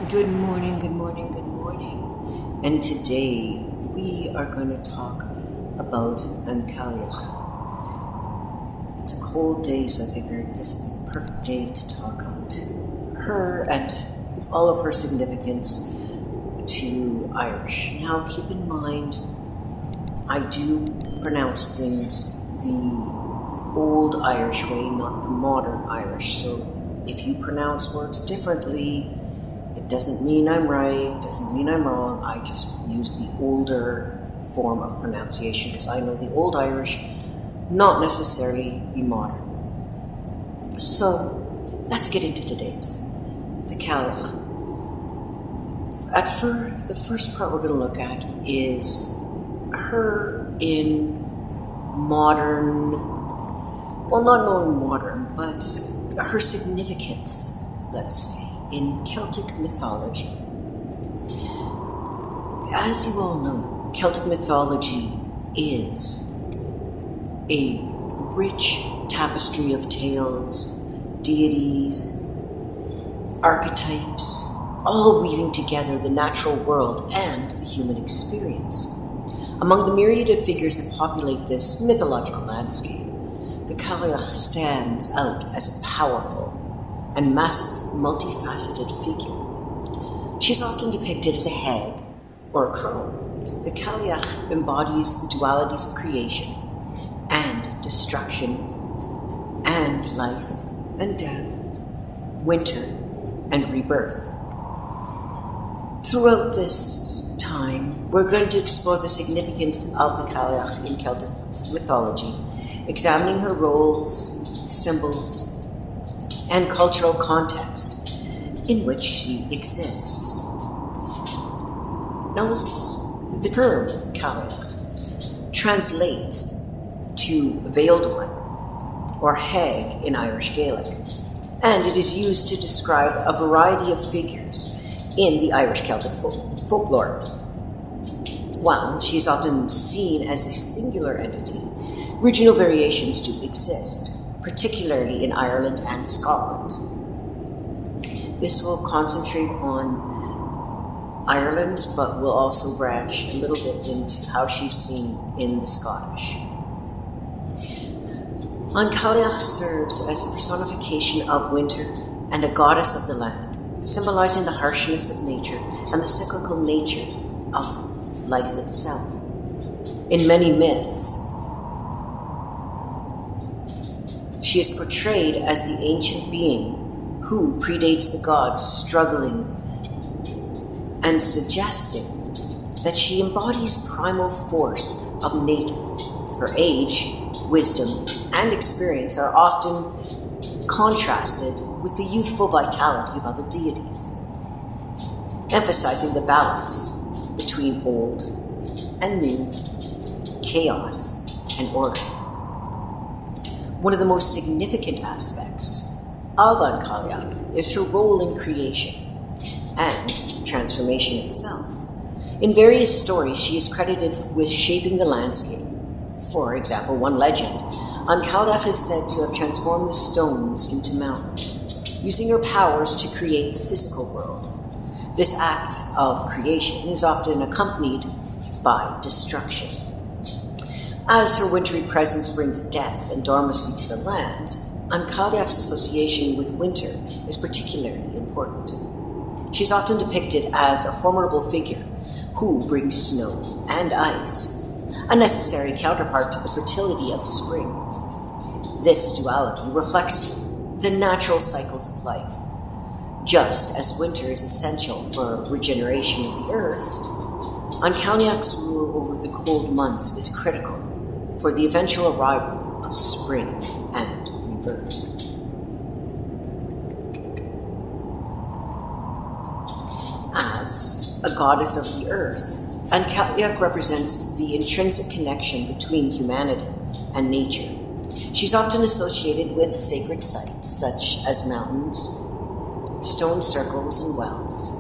Good morning, good morning, good morning. And today we are going to talk about An Cailleach. It's a cold day, so I figured this would be the perfect day to talk about her and all of her significance to Irish. Now keep in mind, I do pronounce things the old Irish way, not the modern Irish. So if you pronounce words differently, it doesn't mean I'm right, doesn't mean I'm wrong. I just use the older form of pronunciation because I know the old Irish, not necessarily the modern. So let's get into today's, the Cailleach. The first part we're going to look at is her in modern, well, not knowing modern, but her significance, let's say, in Celtic mythology. As you all know, Celtic mythology is a rich tapestry of tales, deities, archetypes, all weaving together the natural world and the human experience. Among the myriad of figures that populate this mythological landscape, the Cailleach stands out as a powerful and massive, multifaceted figure. She's often depicted as a hag or a crone. The Cailleach embodies the dualities of creation and destruction, and life and death, winter and rebirth. Throughout this time, we're going to explore the significance of the Cailleach in Celtic mythology, examining her roles, symbols, and cultural context in which she exists. Now, the term Cailleach translates to veiled one or hag in Irish Gaelic, and it is used to describe a variety of figures in the Irish Celtic folklore. While she is often seen as a singular entity, regional variations do exist, particularly in Ireland and Scotland. This will concentrate on Ireland, but will also branch a little bit into how she's seen in the Scottish. An Cailleach serves as a personification of winter and a goddess of the land, symbolizing the harshness of nature and the cyclical nature of life itself. In many myths, she is portrayed as the ancient being who predates the gods, struggling and suggesting that she embodies primal force of nature. Her age, wisdom, and experience are often contrasted with the youthful vitality of other deities, emphasizing the balance between old and new, chaos and order. One of the most significant aspects of An Cailleach is her role in creation and transformation itself. In various stories, she is credited with shaping the landscape. For example, one legend, An Cailleach is said to have transformed the stones into mountains, using her powers to create the physical world. This act of creation is often accompanied by destruction. As her wintry presence brings death and dormancy to the land, An Cailleach's association with winter is particularly important. She's often depicted as a formidable figure who brings snow and ice, a necessary counterpart to the fertility of spring. This duality reflects the natural cycles of life. Just as winter is essential for regeneration of the earth, An Cailleach's rule over the cold months is critical for the eventual arrival of spring and rebirth. As a goddess of the earth, An Cailleach represents the intrinsic connection between humanity and nature. She's often associated with sacred sites such as mountains, stone circles, and wells.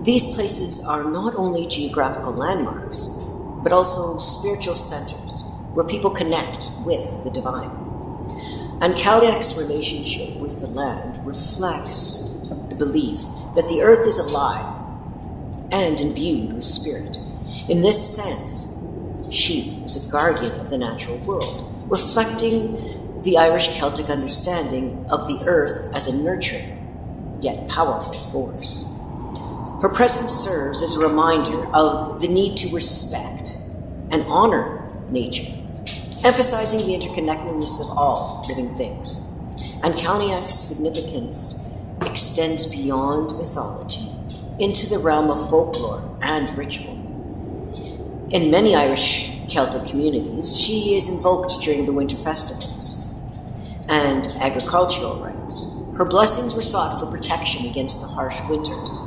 These places are not only geographical landmarks, but also spiritual centers where people connect with the divine. An Cailleach's relationship with the land reflects the belief that the earth is alive and imbued with spirit. In this sense, she is a guardian of the natural world, reflecting the Irish Celtic understanding of the earth as a nurturing, yet powerful force. Her presence serves as a reminder of the need to respect and honor nature, emphasizing the interconnectedness of all living things. An Cailleach's significance extends beyond mythology into the realm of folklore and ritual. In many Irish Celtic communities, she is invoked during the winter festivals and agricultural rites. Her blessings were sought for protection against the harsh winters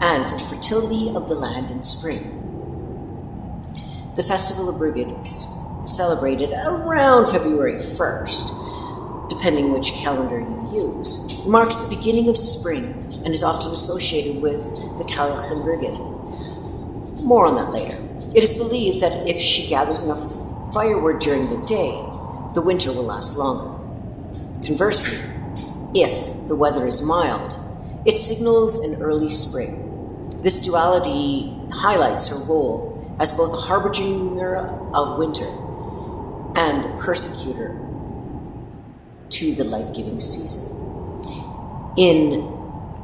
and for the fertility of the land in spring. The Festival of Brigid is celebrated around February 1st, depending which calendar you use, marks the beginning of spring and is often associated with the Cailleach and Brigid. More on that later. It is believed that if she gathers enough firewood during the day, the winter will last longer. Conversely, if the weather is mild, it signals an early spring. This duality highlights her role as both a harbinger of winter and the persecutor to the life-giving season. In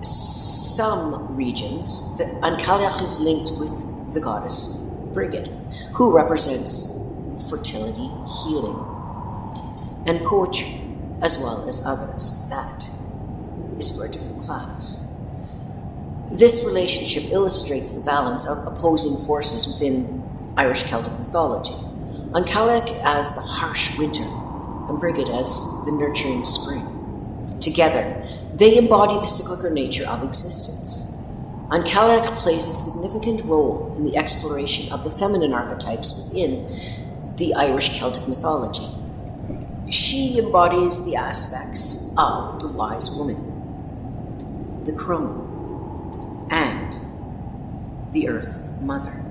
some regions, the An Cailleach is linked with the goddess Brigid, who represents fertility, healing, and poetry, as well as others. That is for a different class. This relationship illustrates the balance of opposing forces within Irish Celtic mythology. An Cailleach as the harsh winter, and Brigid as the nurturing spring. Together, they embody the cyclical nature of existence. An Cailleach plays a significant role in the exploration of the feminine archetypes within the Irish Celtic mythology. She embodies the aspects of the wise woman, the crone, and the Earth Mother.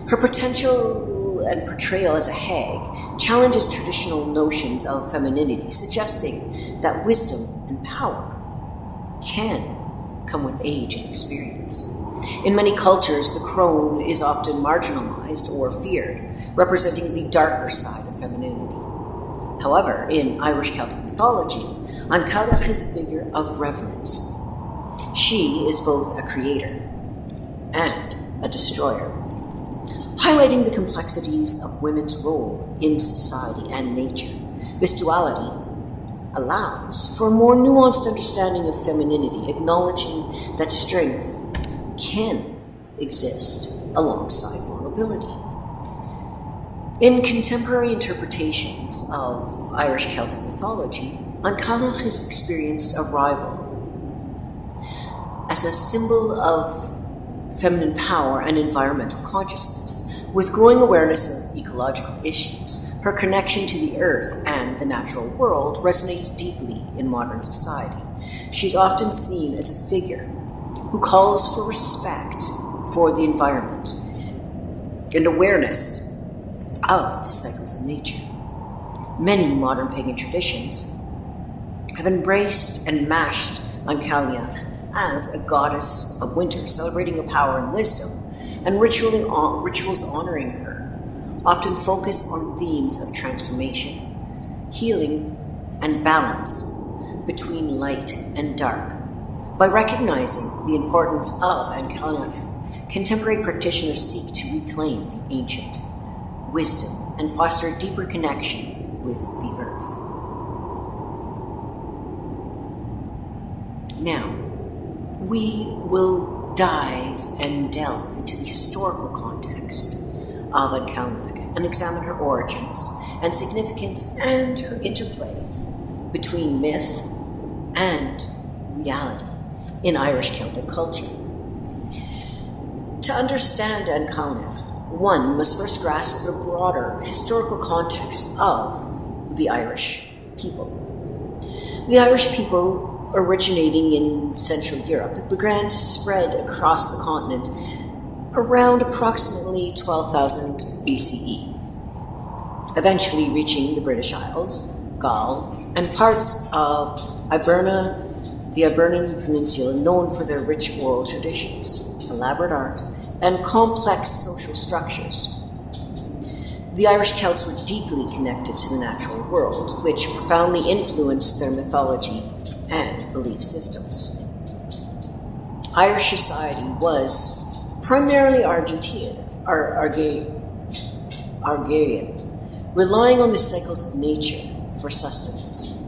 Her potential and portrayal as a hag challenges traditional notions of femininity, suggesting that wisdom and power can come with age and experience. In many cultures, the crone is often marginalized or feared, representing the darker side of femininity. However, in Irish Celtic mythology, An Cailleach is a figure of reverence. She is both a creator and a destroyer, highlighting the complexities of women's role in society and nature. This duality allows for a more nuanced understanding of femininity, acknowledging that strength can exist alongside vulnerability. In contemporary interpretations of Irish Celtic mythology, An Cailleach has experienced a rival as a symbol of feminine power and environmental consciousness. With growing awareness of ecological issues, her connection to the earth and the natural world resonates deeply in modern society. She's often seen as a figure who calls for respect for the environment and awareness of the cycles of nature. Many modern pagan traditions have embraced and mashed An Cailleach as a goddess of winter, celebrating her power and wisdom, and rituals honoring her often focus on themes of transformation, healing, and balance between light and dark. By recognizing the importance of An Cailleach, contemporary practitioners seek to reclaim the ancient wisdom and foster a deeper connection with the earth. Now, we will dive and delve into the historical context of An Cailleach and examine her origins and significance and her interplay between myth and reality in Irish Celtic culture. To understand An Cailleach, one must first grasp the broader historical context of the Irish people. The Irish people, originating in Central Europe, began to spread across the continent around approximately 12,000 BCE, eventually reaching the British Isles, Gaul, and parts of Ibernia, the Iberian Peninsula, known for their rich oral traditions, elaborate art, and complex social structures. The Irish Celts were deeply connected to the natural world, which profoundly influenced their mythology and belief systems. Irish society was primarily Argentinian, relying on the cycles of nature for sustenance.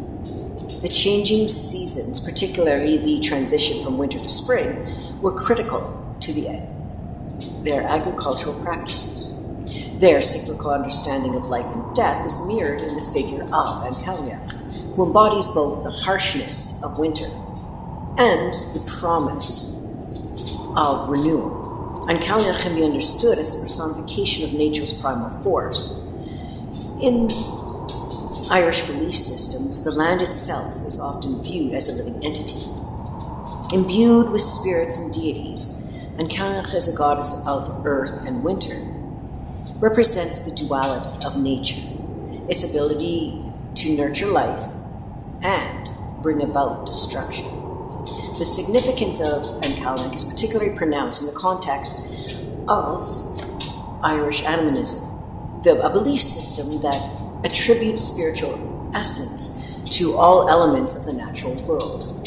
The changing seasons, particularly the transition from winter to spring, were critical to their agricultural practices. Their cyclical understanding of life and death is mirrored in the figure of An Cailleach, who embodies both the harshness of winter and the promise of renewal. An Cailleach can be understood as a personification of nature's primal force. In Irish belief systems, the land itself is often viewed as a living entity. Imbued with spirits and deities, An Cailleach is a goddess of earth and winter, represents the duality of nature, its ability to nurture life and bring about destruction. The significance of An Cailleach is particularly pronounced in the context of Irish animism, a belief system that attributes spiritual essence to all elements of the natural world.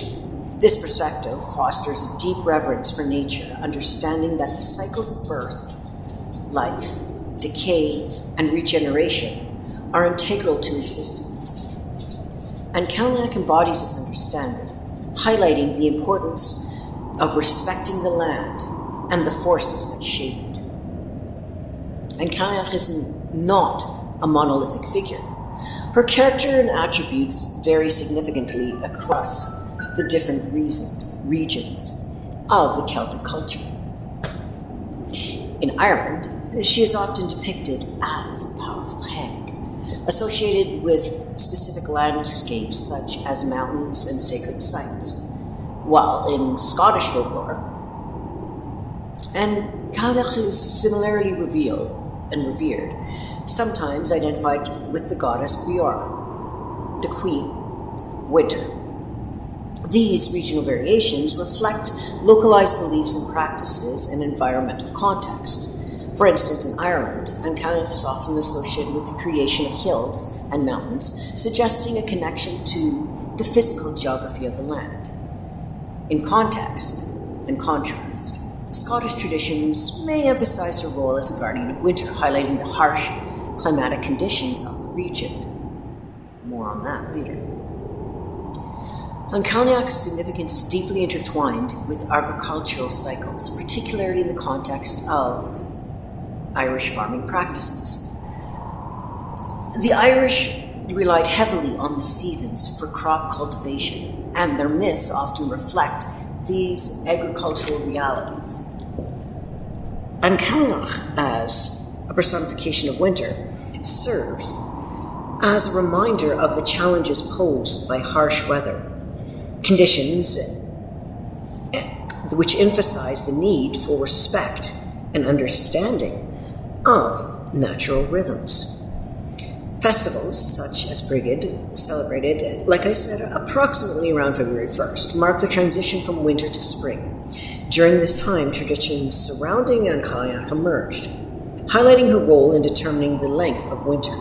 This perspective fosters a deep reverence for nature, understanding that the cycles of birth, life, decay, and regeneration are integral to existence. An Cailleach embodies this understanding, highlighting the importance of respecting the land and the forces that shape it. An Cailleach is not a monolithic figure. Her character and attributes vary significantly across the different regions of the Celtic culture. In Ireland, she is often depicted as a powerful hag, associated with specific landscapes such as mountains and sacred sites, while in Scottish folklore, An Cailleach is similarly revered, sometimes identified with the goddess Beora, the queen, winter. These regional variations reflect localized beliefs and practices and environmental context. For instance, in Ireland, An Cailleach is often associated with the creation of hills and mountains, suggesting a connection to the physical geography of the land. In context and contrast, Scottish traditions may emphasize her role as a guardian of winter, highlighting the harsh climatic conditions of the region. More on that later. An Cailleach's significance is deeply intertwined with agricultural cycles, particularly in the context of Irish farming practices. The Irish relied heavily on the seasons for crop cultivation, and their myths often reflect these agricultural realities. An Cailleach, as a personification of winter, serves as a reminder of the challenges posed by harsh weather conditions, which emphasize the need for respect and understanding of natural rhythms. Festivals such as Brigid, celebrated, like I said, approximately around February 1st, mark the transition from winter to spring. During this time, traditions surrounding An Cailleach emerged, highlighting her role in determining the length of winter.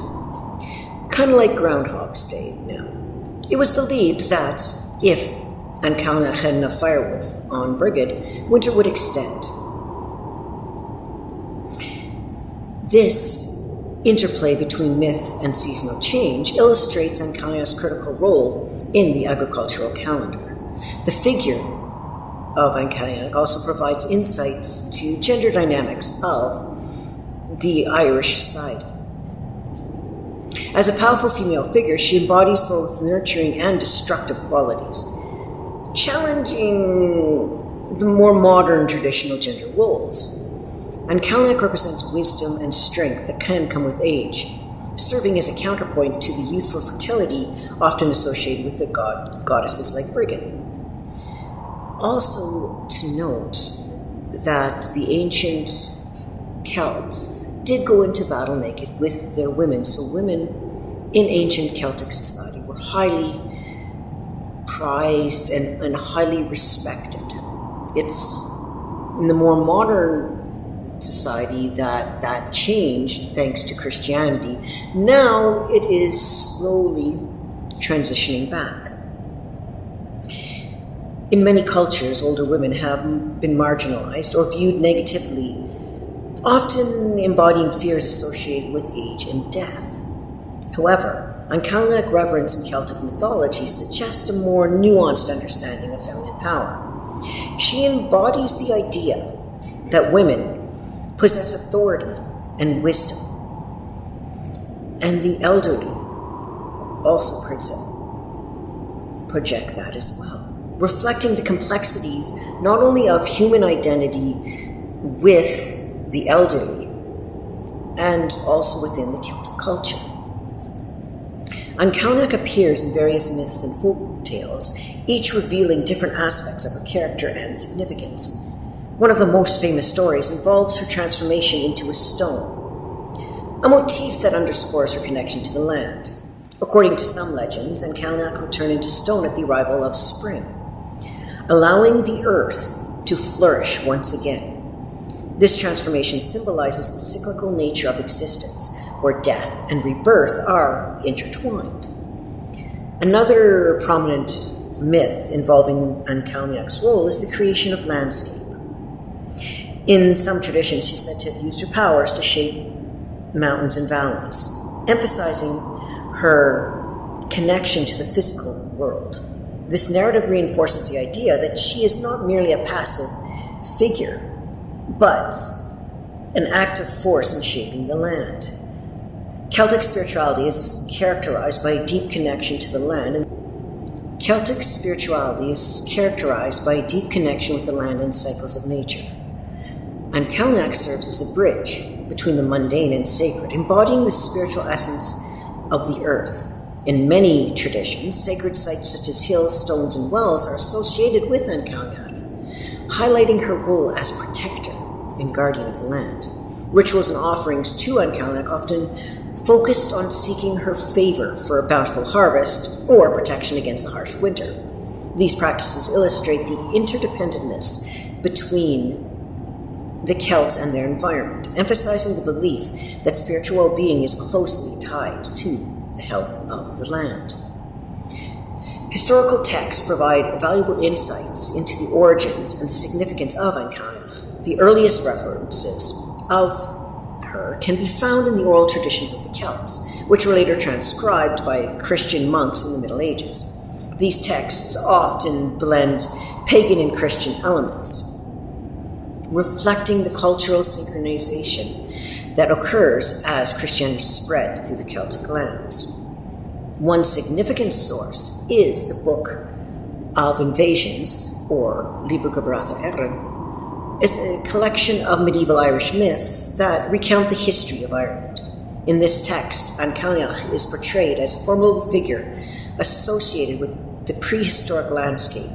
Kind of like Groundhog's Day now. It was believed that if An Cailleach had enough firewood on Brigid, winter would extend. This interplay between myth and seasonal change illustrates An Cailleach's critical role in the agricultural calendar. The figure of An Cailleach also provides insights to gender dynamics of the Irish society. As a powerful female figure, she embodies both nurturing and destructive qualities, challenging the more modern traditional gender roles. An Cailleach represents wisdom and strength that can come with age, serving as a counterpoint to the youthful fertility often associated with the goddesses like Brigid. Also to note that the ancient Celts did go into battle naked with their women, so women in ancient Celtic society were highly prized and highly respected. It's in the more modern society that changed thanks to Christianity. Now it is slowly transitioning back. In many cultures, older women have been marginalized or viewed negatively, often embodying fears associated with age and death. However, An Cailleach reverence in Celtic mythology suggests a more nuanced understanding of feminine power. She embodies the idea that women possess authority and wisdom, and the elderly also project that as well, reflecting the complexities not only of human identity with the elderly and also within the Celtic culture. An Cailleach appears in various myths and folk tales, each revealing different aspects of her character and significance. One of the most famous stories involves her transformation into a stone, a motif that underscores her connection to the land. According to some legends, An Cailleach would turn into stone at the arrival of spring, allowing the earth to flourish once again. This transformation symbolizes the cyclical nature of existence, where death and rebirth are intertwined. Another prominent myth involving An Cailleach's role is the creation of landscape. In some traditions, she's said to have used her powers to shape mountains and valleys, emphasizing her connection to the physical world. This narrative reinforces the idea that she is not merely a passive figure, but an active force in shaping the land. Celtic spirituality is characterized by a deep connection to the land, and Celtic spirituality is characterized by a deep connection with the land and cycles of nature. An Cailleach serves as a bridge between the mundane and sacred, embodying the spiritual essence of the earth. In many traditions, sacred sites such as hills, stones, and wells are associated with An Cailleach, highlighting her role as protector and guardian of the land. Rituals and offerings to An Cailleach often focused on seeking her favor for a bountiful harvest or protection against a harsh winter. These practices illustrate the interdependentness between the Celts and their environment, emphasizing the belief that spiritual well-being is closely tied to the health of the land. Historical texts provide valuable insights into the origins and the significance of An Cailleach. The earliest references of her can be found in the oral traditions of the Celts, which were later transcribed by Christian monks in the Middle Ages. These texts often blend pagan and Christian elements, reflecting the cultural synchronization that occurs as Christianity spread through the Celtic lands. One significant source is the Book of Invasions, or Libra Gabratha Erin, is a collection of medieval Irish myths that recount the history of Ireland. In this text, An Cailleach is portrayed as a formidable figure associated with the prehistoric landscape,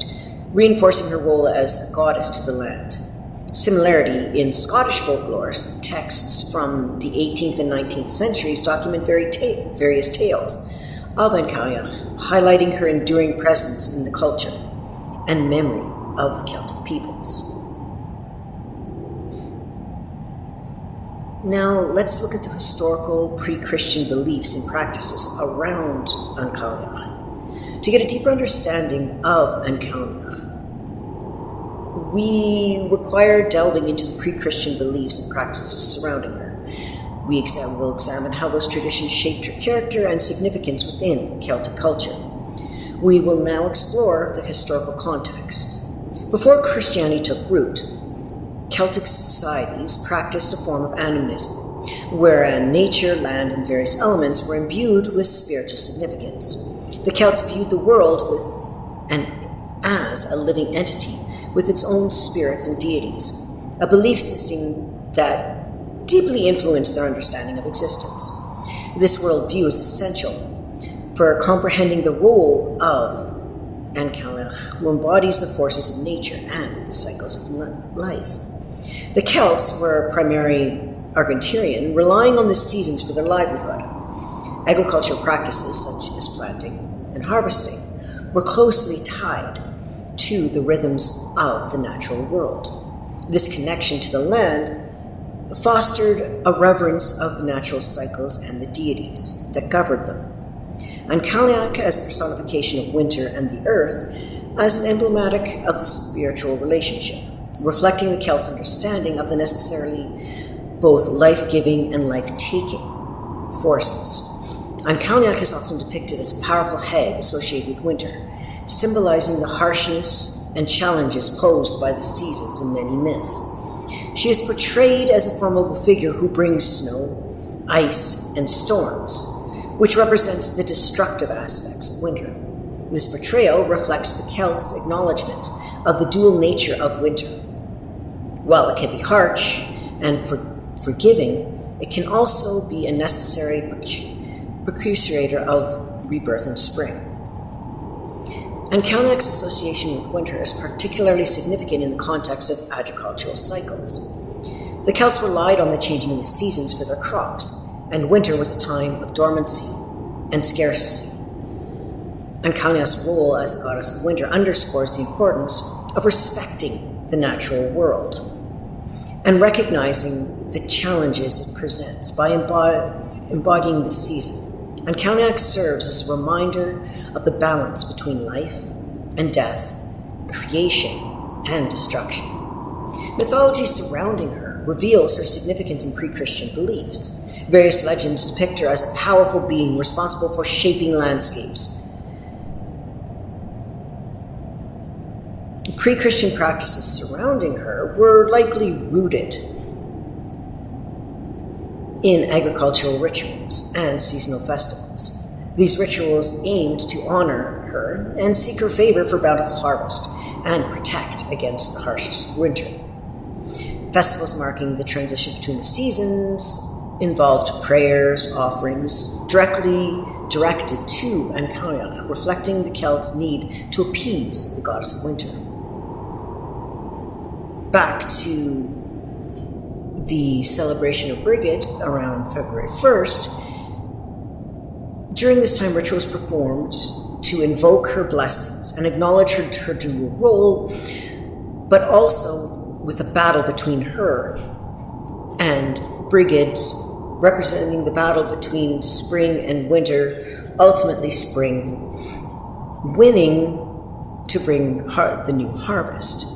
reinforcing her role as a goddess to the land. Similarity in Scottish folklore, texts from the 18th and 19th centuries document various tales of An Cailleach, highlighting her enduring presence in the culture and memory of the Celtic peoples. Now, let's look at the historical pre-Christian beliefs and practices around An Cailleach. To get a deeper understanding of An Cailleach, we require delving into the pre-Christian beliefs and practices surrounding her. We will examine how those traditions shaped her character and significance within Celtic culture. We will now explore the historical context. Before Christianity took root, Celtic societies practiced a form of animism, wherein nature, land, and various elements were imbued with spiritual significance. The Celts viewed the world as a living entity with its own spirits and deities, a belief system that deeply influenced their understanding of existence. This worldview is essential for comprehending the role of An Cailleach, who embodies the forces of nature and the cycles of life. The Celts were primarily agrarian, relying on the seasons for their livelihood. Agricultural practices such as planting and harvesting were closely tied to the rhythms of the natural world. This connection to the land fostered a reverence of the natural cycles and the deities that governed them. An Cailleach as a personification of winter and the earth, as an emblematic of the spiritual relationship, reflecting the Celts' understanding of the necessarily both life-giving and life-taking forces. An Cailleach is often depicted as a powerful hag associated with winter, symbolizing the harshness and challenges posed by the seasons in many myths. She is portrayed as a formidable figure who brings snow, ice, and storms, which represents the destructive aspects of winter. This portrayal reflects the Celts' acknowledgement of the dual nature of winter. While it can be harsh and forgiving, it can also be a necessary precursor of rebirth and spring. An Cailleach's association with winter is particularly significant in the context of agricultural cycles. The Celts relied on the changing of the seasons for their crops, and winter was a time of dormancy and scarcity. An Cailleach's role as the goddess of winter underscores the importance of respecting the natural world and recognizing the challenges it presents by embodying the season. An Cailleach serves as a reminder of the balance between life and death, creation and destruction. Mythology surrounding her reveals her significance in pre-Christian beliefs. Various legends depict her as a powerful being responsible for shaping landscapes. Pre-Christian practices surrounding her were likely rooted in agricultural rituals and seasonal festivals. These rituals aimed to honor her and seek her favor for bountiful harvest and protect against the harshness of winter. Festivals marking the transition between the seasons involved prayers, offerings, directly directed to An Cailleach, reflecting the Celts' need to appease the goddess of winter. Back to the celebration of Brigid around February 1st, during this time rituals performed to invoke her blessings and acknowledge her dual role, but also with a battle between her and Brigid, representing the battle between spring and winter, ultimately spring winning to bring the new harvest.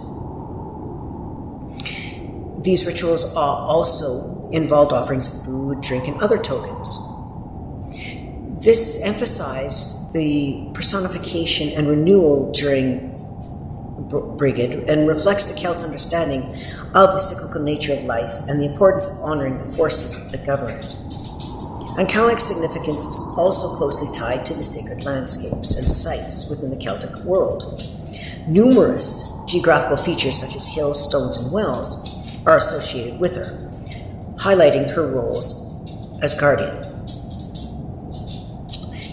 These rituals also involved offerings of food, drink, and other tokens. This emphasized the personification and renewal during Brigid and reflects the Celts' understanding of the cyclical nature of life and the importance of honoring the forces that govern it. An Cailleach's significance is also closely tied to the sacred landscapes and sites within the Celtic world. Numerous geographical features such as hills, stones, and wells are associated with her, highlighting her roles as guardian.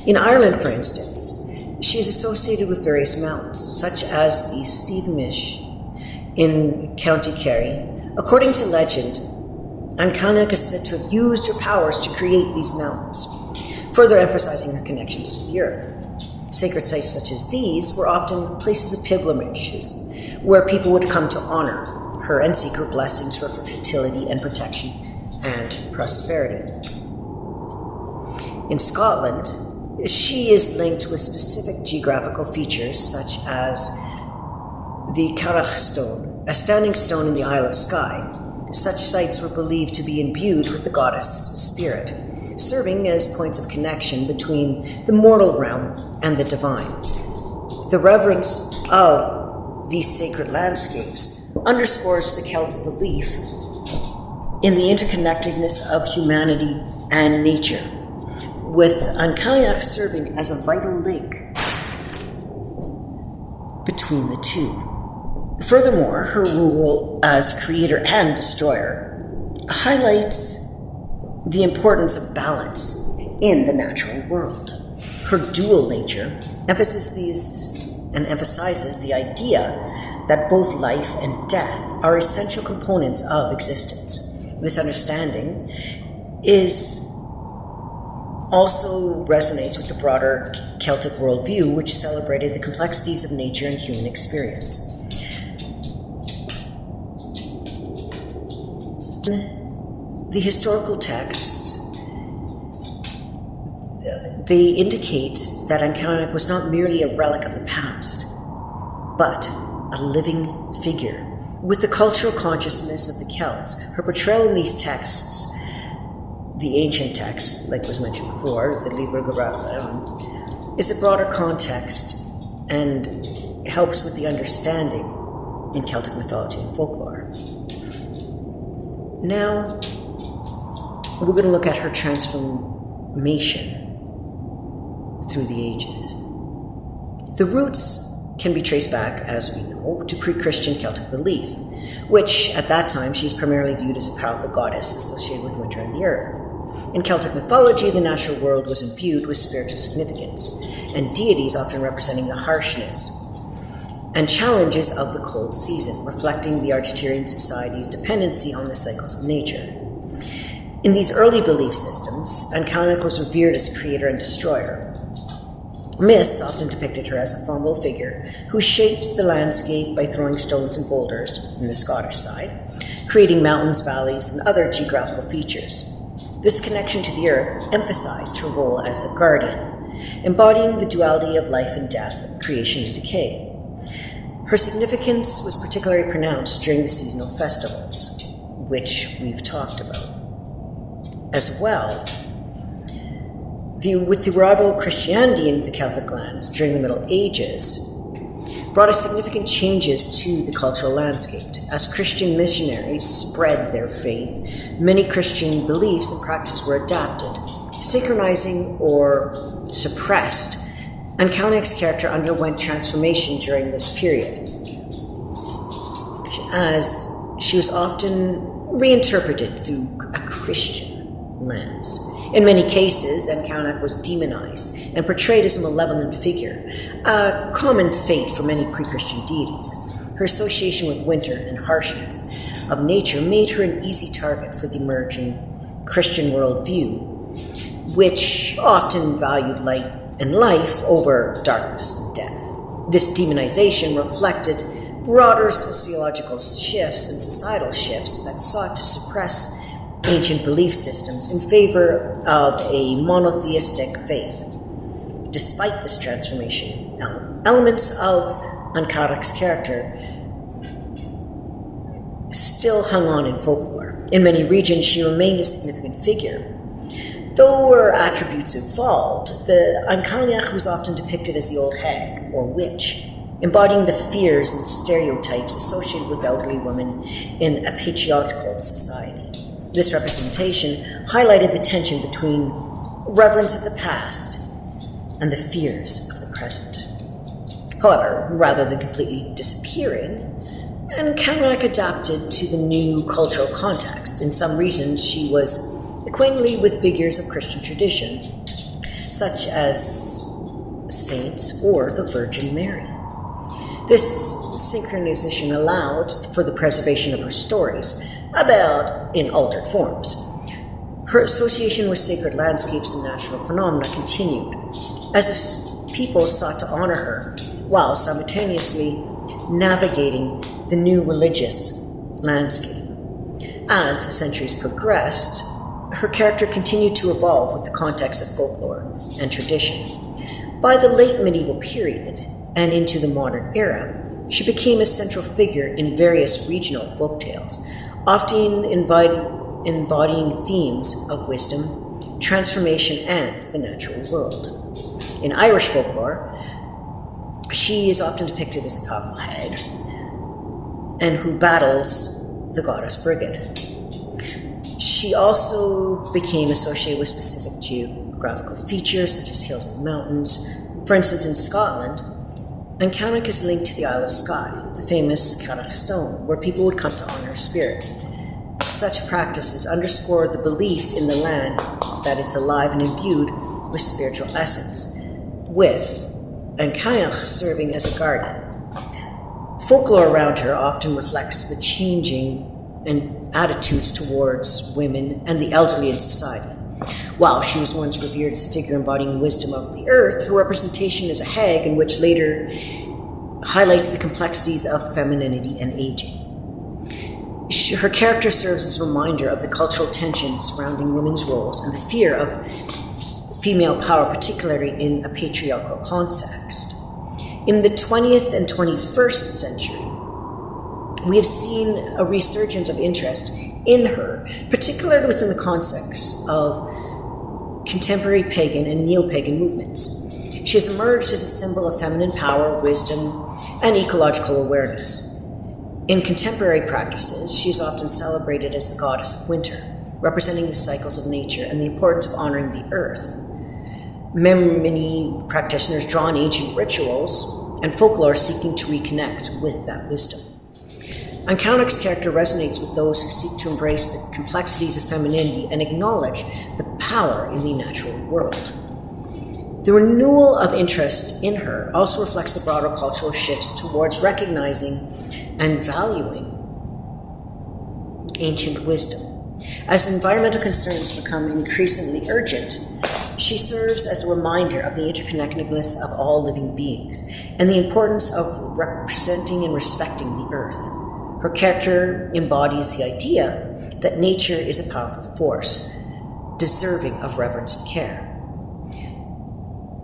In Ireland, for instance, she is associated with various mountains, such as the Stevenage in County Kerry. According to legend, An Cailleach is said to have used her powers to create these mountains, further emphasizing her connections to the earth. Sacred sites such as these were often places of pilgrimages, where people would come to honor her and seek her blessings for fertility and protection and prosperity. In Scotland, she is linked with specific geographical features such as the Cailleach stone, a standing stone in the Isle of Skye. Such sites were believed to be imbued with the goddess spirit, serving as points of connection between the mortal realm and the divine. The reverence of these sacred landscapes underscores the Celts' belief in the interconnectedness of humanity and nature, with An Cailleach serving as a vital link between the two. Furthermore, her role as creator and destroyer highlights the importance of balance in the natural world. Her dual nature emphasizes the idea that both life and death are essential components of existence. This understanding is also resonates with the broader Celtic worldview, which celebrated the complexities of nature and human experience. The historical texts, they indicate that An Cailleach was not merely a relic of the past, but a living figure. With the cultural consciousness of the Celts, her portrayal in these texts, the ancient texts, like was mentioned before, the Liber Graphum, is a broader context and helps with the understanding in Celtic mythology and folklore. Now, we're going to look at her transformation through the ages. The roots can be traced back, as we know, to pre-Christian Celtic belief, which at that time she is primarily viewed as a powerful goddess associated with winter and the earth. In Celtic mythology, the natural world was imbued with spiritual significance, and deities often representing the harshness and challenges of the cold season, reflecting the Arcturian society's dependency on the cycles of nature. In these early belief systems, An Cailleach was revered as a creator and destroyer. Myths often depicted her as a formidable figure who shaped the landscape by throwing stones and boulders from the Scottish side, creating mountains, valleys, and other geographical features. This connection to the earth emphasized her role as a guardian, embodying the duality of life and death, creation and decay. Her significance was particularly pronounced during the seasonal festivals, which we've talked about. As well, with the arrival of Christianity in the Celtic lands during the Middle Ages, brought us significant changes to the cultural landscape. As Christian missionaries spread their faith, many Christian beliefs and practices were adapted, synchronizing or suppressed. An Cailleach's character underwent transformation during this period, as she was often reinterpreted through a Christian lens. In many cases, An Cailleach was demonized and portrayed as a malevolent figure, a common fate for many pre-Christian deities. Her association with winter and harshness of nature made her an easy target for the emerging Christian worldview, which often valued light and life over darkness and death. This demonization reflected broader sociological shifts and societal shifts that sought to suppress ancient belief systems in favor of a monotheistic faith. Despite this transformation, elements of An Cailleach's character still hung on in folklore. In many regions, she remained a significant figure. Though her attributes evolved, the An Cailleach was often depicted as the old hag or witch, embodying the fears and stereotypes associated with elderly women in a patriarchal society. This representation highlighted the tension between reverence of the past and the fears of the present. However, rather than completely disappearing, An Cailleach adapted to the new cultural context. In some regions, she was acquainted with figures of Christian tradition, such as saints or the Virgin Mary. This synchronization allowed for the preservation of her stories, about in altered forms. Her association with sacred landscapes and natural phenomena continued, as if people sought to honor her, while simultaneously navigating the new religious landscape. As the centuries progressed, her character continued to evolve with the context of folklore and tradition. By the late medieval period and into the modern era, she became a central figure in various regional folktales, often embodying themes of wisdom, transformation, and the natural world. In Irish folklore, she is often depicted as a powerful hag and who battles the goddess Brigid. She also became associated with specific geographical features such as hills and mountains. For instance, in Scotland, An Cailleach is linked to the Isle of Skye, the famous Cailleach stone, where people would come to honor her spirit. Such practices underscore the belief in the land that it's alive and imbued with spiritual essence, with An Cailleach serving as a guardian. Folklore around her often reflects the changing and attitudes towards women and the elderly in society. While she was once revered as a figure embodying wisdom of the earth, her representation as a hag, in which later highlights the complexities of femininity and aging. Her character serves as a reminder of the cultural tensions surrounding women's roles and the fear of female power, particularly in a patriarchal context. In the 20th and 21st century, we have seen a resurgence of interest in her, particularly within the context of contemporary pagan and neo-pagan movements. She has emerged as a symbol of feminine power, wisdom, and ecological awareness. In contemporary practices, she is often celebrated as the goddess of winter, representing the cycles of nature and the importance of honoring the earth. Many practitioners draw on ancient rituals and folklore seeking to reconnect with that wisdom. An Cailleach's character resonates with those who seek to embrace the complexities of femininity and acknowledge the power in the natural world. The renewal of interest in her also reflects the broader cultural shifts towards recognizing and valuing ancient wisdom. As environmental concerns become increasingly urgent, she serves as a reminder of the interconnectedness of all living beings and the importance of representing and respecting the earth. Her character embodies the idea that nature is a powerful force, deserving of reverence and care.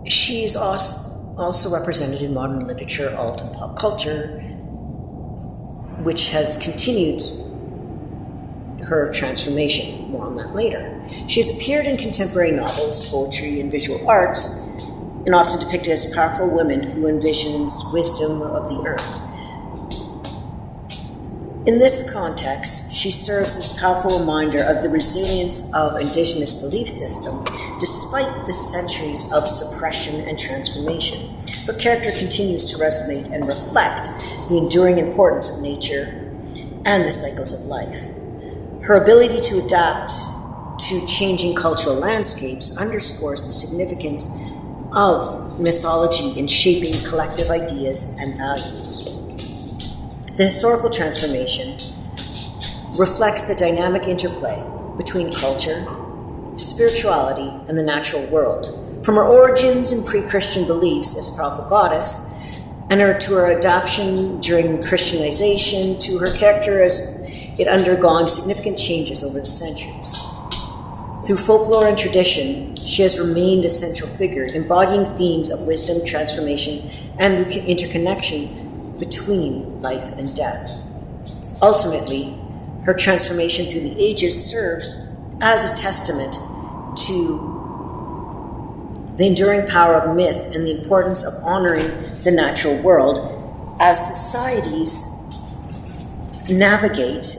She is also represented in modern literature, alt, and pop culture, which has continued her transformation. More on that later. She has appeared in contemporary novels, poetry, and visual arts, and often depicted as a powerful woman who envisions wisdom of the earth. In this context, she serves as a powerful reminder of the resilience of indigenous belief system despite the centuries of suppression and transformation. Her character continues to resonate and reflect the enduring importance of nature and the cycles of life. Her ability to adapt to changing cultural landscapes underscores the significance of mythology in shaping collective ideas and values. The historical transformation reflects the dynamic interplay between culture, spirituality, and the natural world. From her origins in pre-Christian beliefs as a powerful goddess, and to her adoption during Christianization, to her character as it undergone significant changes over the centuries. Through folklore and tradition, she has remained a central figure, embodying themes of wisdom, transformation, and the interconnection between life and death. Ultimately, her transformation through the ages serves as a testament to the enduring power of myth and the importance of honoring the natural world as societies navigate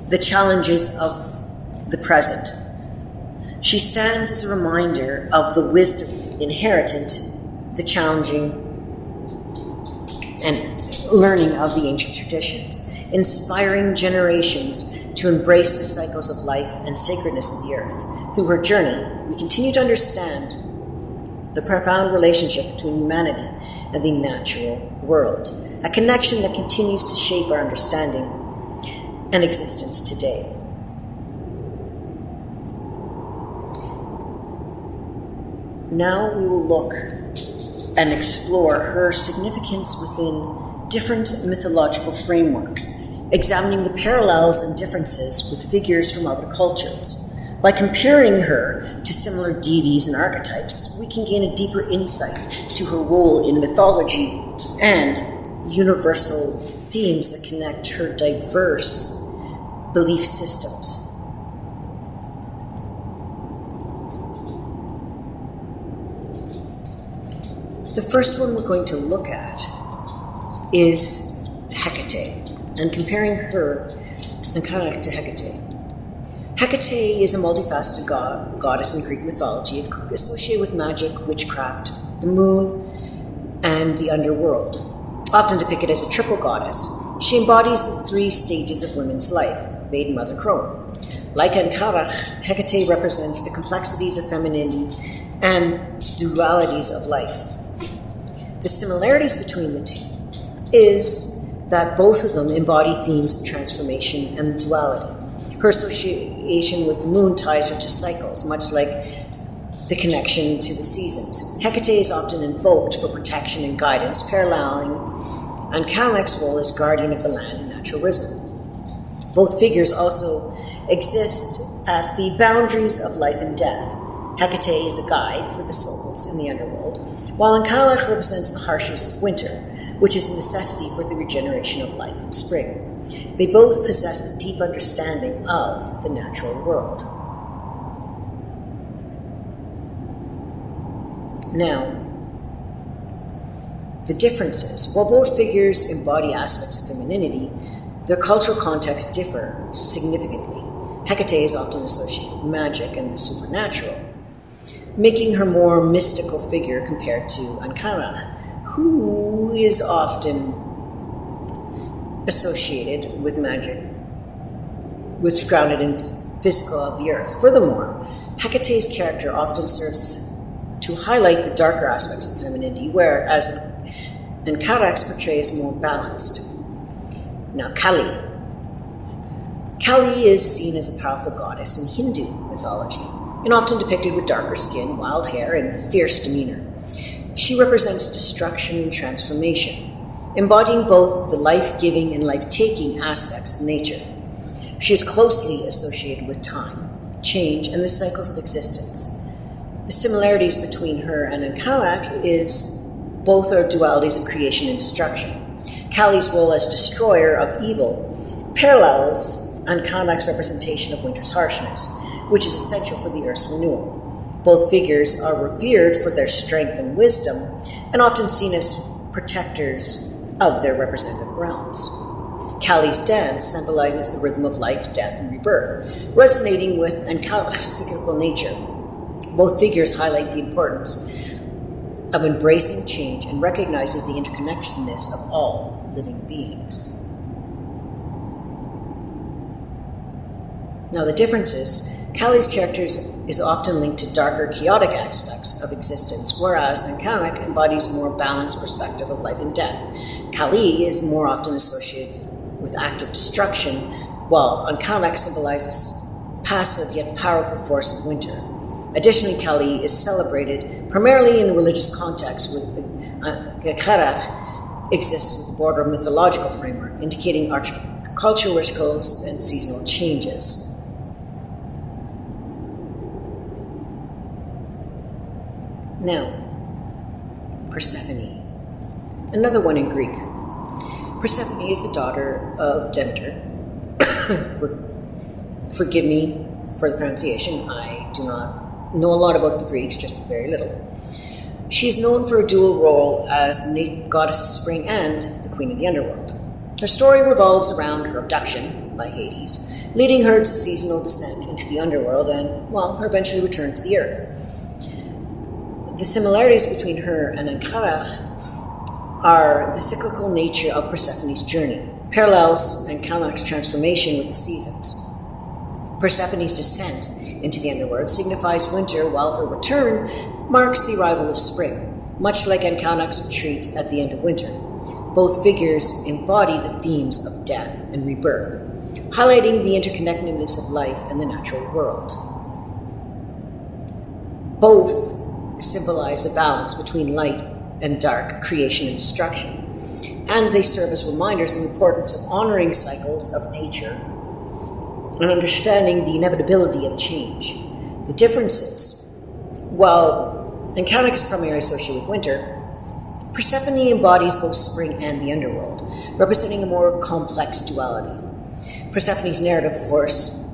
the challenges of the present. She stands as a reminder of the wisdom inherent, the challenging and learning of the ancient traditions, inspiring generations to embrace the cycles of life and sacredness of the earth. Through her journey, we continue to understand the profound relationship between humanity and the natural world, a connection that continues to shape our understanding and existence today. Now we will look and explore her significance within different mythological frameworks, examining the parallels and differences with figures from other cultures. By comparing her to similar deities and archetypes, we can gain a deeper insight to her role in mythology and universal themes that connect her diverse belief systems. The first one we're going to look at is Hecate, and comparing her An Cailleach to Hecate. Hecate is a multifaceted goddess in Greek mythology associated with magic, witchcraft, the moon, and the underworld. Often depicted as a triple goddess, she embodies the three stages of women's life, maiden, mother, crone. Like An Cailleach, Hecate represents the complexities of femininity and dualities of life. The similarities between the two is that both of them embody themes of transformation and duality. Her association with the moon ties her to cycles, much like the connection to the seasons. Hecate is often invoked for protection and guidance, paralleling An Cailleach's role as guardian of the land and natural rhythm. Both figures also exist at the boundaries of life and death. Hecate is a guide for the souls in the underworld, while An Cailleach represents the harshness of winter, which is a necessity for the regeneration of life in spring. They both possess a deep understanding of the natural world. Now, the differences. While both figures embody aspects of femininity, their cultural contexts differ significantly. Hecate is often associated with magic and the supernatural, making her more mystical figure compared to An Cailleach, who is often associated with magic, which is grounded in physical of the earth. Furthermore, Hecate's character often serves to highlight the darker aspects of femininity, whereas An Cailleach's portrays more balanced. Now, Kali. Kali is seen as a powerful goddess in Hindu mythology, and often depicted with darker skin, wild hair, and a fierce demeanor. She represents destruction and transformation, embodying both the life-giving and life-taking aspects of nature. She is closely associated with time, change, and the cycles of existence. The similarities between her and An Cailleach is both are dualities of creation and destruction. Kali's role as destroyer of evil parallels An Cailleach's representation of winter's harshness, which is essential for the earth's renewal. Both figures are revered for their strength and wisdom, and often seen as protectors of their representative realms. Kali's dance symbolizes the rhythm of life, death, and rebirth, resonating with An Cailleach's cyclical nature. Both figures highlight the importance of embracing change and recognizing the interconnectedness of all living beings. Now, the differences. Kali's character is often linked to darker, chaotic aspects of existence, whereas An Cailleach embodies more balanced perspective of life and death. Kali is more often associated with active destruction, while An Cailleach symbolizes passive yet powerful force of winter. Additionally, Kali is celebrated primarily in a religious context, with An Cailleach exists with the broader mythological framework, indicating cultural rituals and seasonal changes. Now, Persephone, another one in Greek. Persephone is the daughter of Demeter. Forgive me for the pronunciation. I do not know a lot about the Greeks, just very little. She is known for a dual role as goddess of spring and the queen of the underworld. Her story revolves around her abduction by Hades, leading her to seasonal descent into the underworld and, her eventually return to the earth. The similarities between her and An Cailleach are the cyclical nature of Persephone's journey, parallels An Cailleach's transformation with the seasons. Persephone's descent into the underworld signifies winter, while her return marks the arrival of spring, much like An Cailleach's retreat at the end of winter. Both figures embody the themes of death and rebirth, highlighting the interconnectedness of life and the natural world. Both symbolize a balance between light and dark, creation and destruction, and they serve as reminders of the importance of honoring cycles of nature and understanding the inevitability of change. The differences. While An Cailleach is primarily associated with winter, Persephone embodies both spring and the underworld, representing a more complex duality. Persephone's narrative force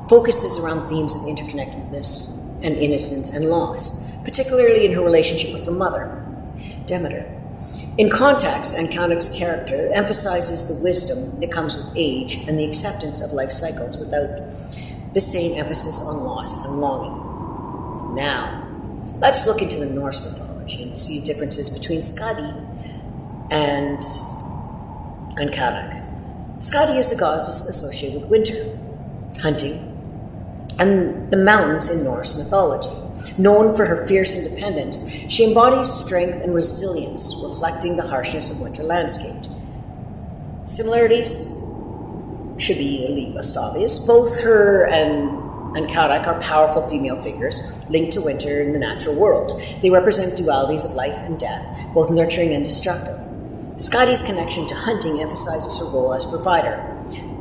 focuses around themes of interconnectedness and innocence and loss, particularly in her relationship with her mother, Demeter. In context, An Cailleach's character emphasizes the wisdom that comes with age and the acceptance of life cycles without the same emphasis on loss and longing. Now, let's look into the Norse mythology and see differences between Skadi and An Cailleach. Skadi is the goddess associated with winter, hunting, and the mountains in Norse mythology. Known for her fierce independence, she embodies strength and resilience, reflecting the harshness of winter landscape. Similarities? should be the most obvious. Both her and An Cailleach are powerful female figures linked to winter in the natural world. They represent dualities of life and death, both nurturing and destructive. Skadi's connection to hunting emphasizes her role as provider,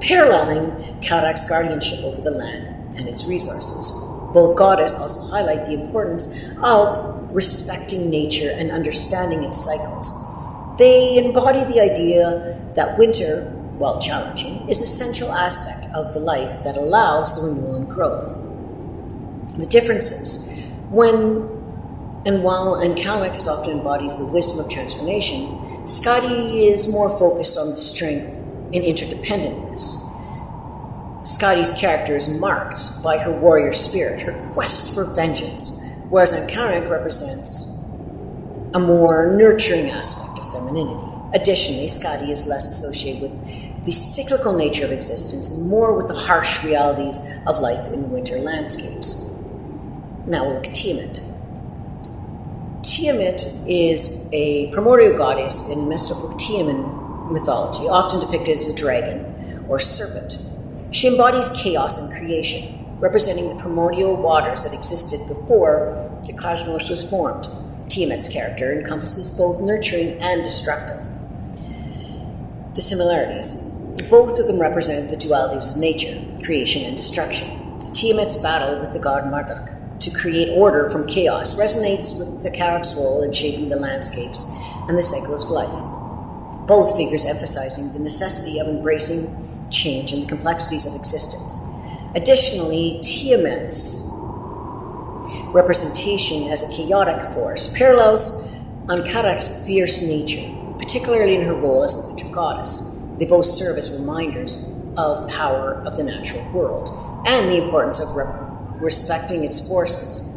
paralleling Cailleach's guardianship over the land and its resources. Both goddesses also highlight the importance of respecting nature and understanding its cycles. They embody the idea that winter, while challenging, is an essential aspect of the life that allows the renewal and growth. The differences. While An Cailleach often embodies the wisdom of transformation, Skadi is more focused on the strength and interdependentness. Skadi's character is marked by her warrior spirit, her quest for vengeance, whereas An Cailleach represents a more nurturing aspect of femininity. Additionally, Skadi is less associated with the cyclical nature of existence and more with the harsh realities of life in winter landscapes. Now we'll look at Tiamat. Tiamat is a primordial goddess in Mesopotamian mythology, often depicted as a dragon or serpent. She embodies chaos and creation, representing the primordial waters that existed before the cosmos was formed. Tiamat's character encompasses both nurturing and destructive. The similarities. Both of them represent the dualities of nature, creation and destruction. Tiamat's battle with the god Marduk to create order from chaos resonates with the Cailleach's role in shaping the landscapes and the cycle of life. Both figures emphasizing the necessity of embracing change and the complexities of existence. Additionally, Tiamat's representation as a chaotic force parallels An Cailleach's fierce nature, particularly in her role as a winter goddess. They both serve as reminders of power of the natural world and the importance of respecting its forces.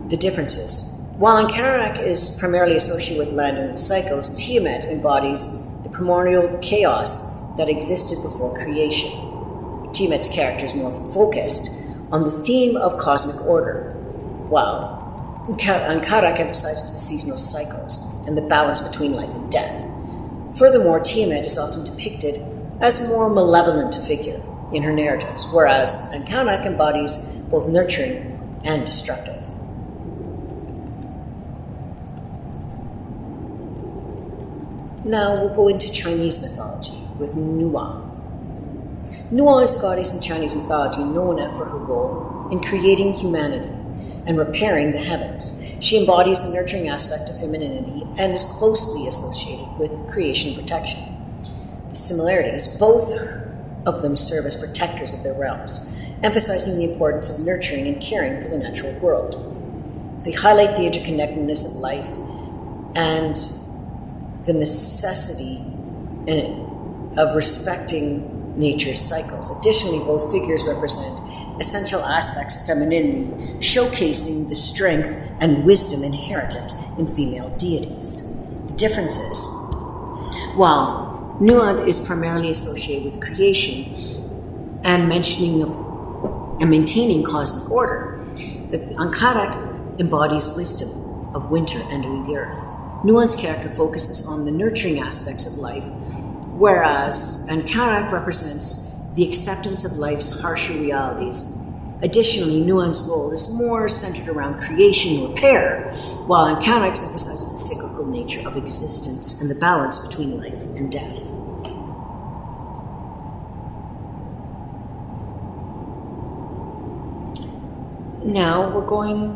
The differences. While An Cailleach is primarily associated with land and its cycles, Tiamat embodies the primordial chaos that existed before creation. Tiamat's character is more focused on the theme of cosmic order, while An Cailleach emphasizes the seasonal cycles and the balance between life and death. Furthermore, Tiamat is often depicted as a more malevolent figure in her narratives, whereas An Cailleach embodies both nurturing and destructive. Now we'll go into Chinese mythology with Nuwa. Nuwa is a goddess in Chinese mythology known for her role in creating humanity and repairing the heavens. She embodies the nurturing aspect of femininity and is closely associated with creation and protection. The similarities, both of them serve as protectors of their realms, emphasizing the importance of nurturing and caring for the natural world. They highlight the interconnectedness of life and the necessity of respecting nature's cycles. Additionally, both figures represent essential aspects of femininity, showcasing the strength and wisdom inherent in female deities. The differences. While Nuwa is primarily associated with creation and maintaining cosmic order, the An Cailleach embodies wisdom of winter and the earth. Nuwa's character focuses on the nurturing aspects of life, whereas An Cailleach represents the acceptance of life's harsher realities. Additionally, Nuwa's role is more centered around creation and repair, while An Cailleach emphasizes the cyclical nature of existence and the balance between life and death. Now we're going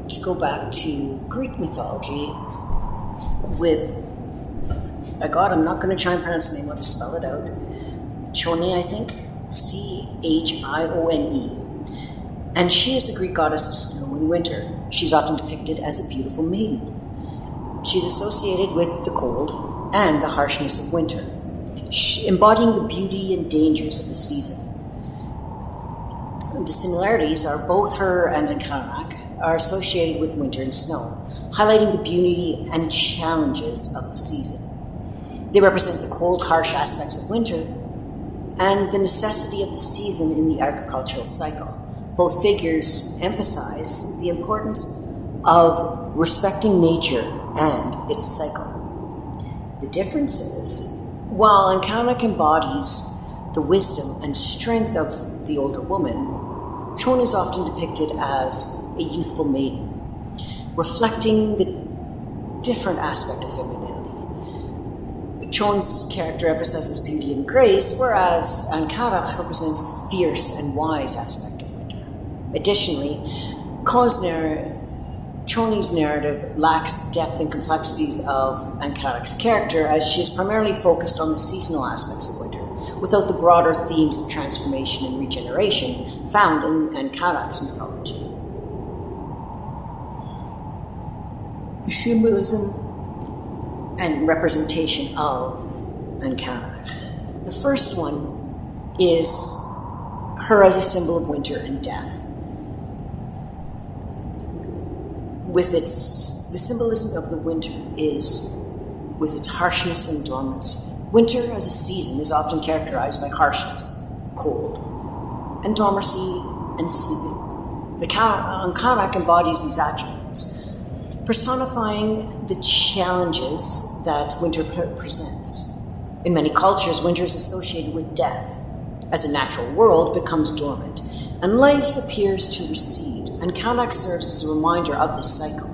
to go back to Greek mythology with a god. I'm not going to try and pronounce the name, I'll just spell it out. Chone, I think. Chione. And she is the Greek goddess of snow and winter. She's often depicted as a beautiful maiden. She's associated with the cold and the harshness of winter, embodying the beauty and dangers of the season. The similarities are both her and An Cailleach are associated with winter and snow, highlighting the beauty and challenges of the season. They represent the cold, harsh aspects of winter and the necessity of the season in the agricultural cycle. Both figures emphasize the importance of respecting nature and its cycle. The differences. While An Cailleach embodies the wisdom and strength of the older woman, Chon is often depicted as a youthful maiden, reflecting the different aspect of femininity. Chon's character emphasizes beauty and grace, whereas An Cailleach represents the fierce and wise aspect of winter. Additionally, Choni's narrative lacks depth and complexities of An Cailleach's character, as she is primarily focused on the seasonal aspects of winter, without the broader themes of transformation and regeneration found in An Cailleach's mythology. The symbolism and representation of An Cailleach. The first one is her as a symbol of winter and death. The symbolism of the winter is with its harshness and dormancy. Winter as a season is often characterized by harshness, cold, and dormancy and sleeping. The An Cailleach embodies these attributes, personifying the challenges that winter presents. In many cultures, winter is associated with death, as the natural world becomes dormant, and life appears to recede. An Cailleach serves as a reminder of this cycle,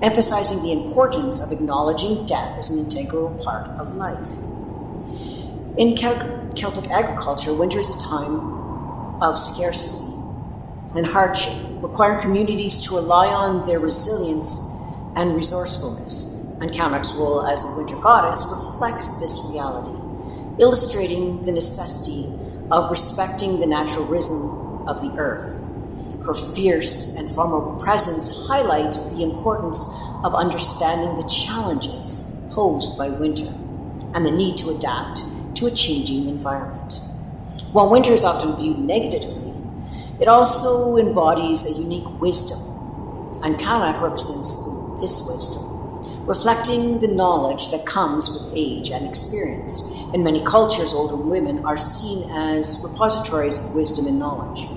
emphasizing the importance of acknowledging death as an integral part of life. In Celtic agriculture, winter is a time of scarcity and hardship, requiring communities to rely on their resilience and resourcefulness. An Cailleach's role as a winter goddess reflects this reality, illustrating the necessity of respecting the natural rhythm of the earth. Her fierce and formidable presence highlights the importance of understanding the challenges posed by winter and the need to adapt to a changing environment. While winter is often viewed negatively, it also embodies a unique wisdom. An Cailleach represents this wisdom, reflecting the knowledge that comes with age and experience. In many cultures, older women are seen as repositories of wisdom and knowledge,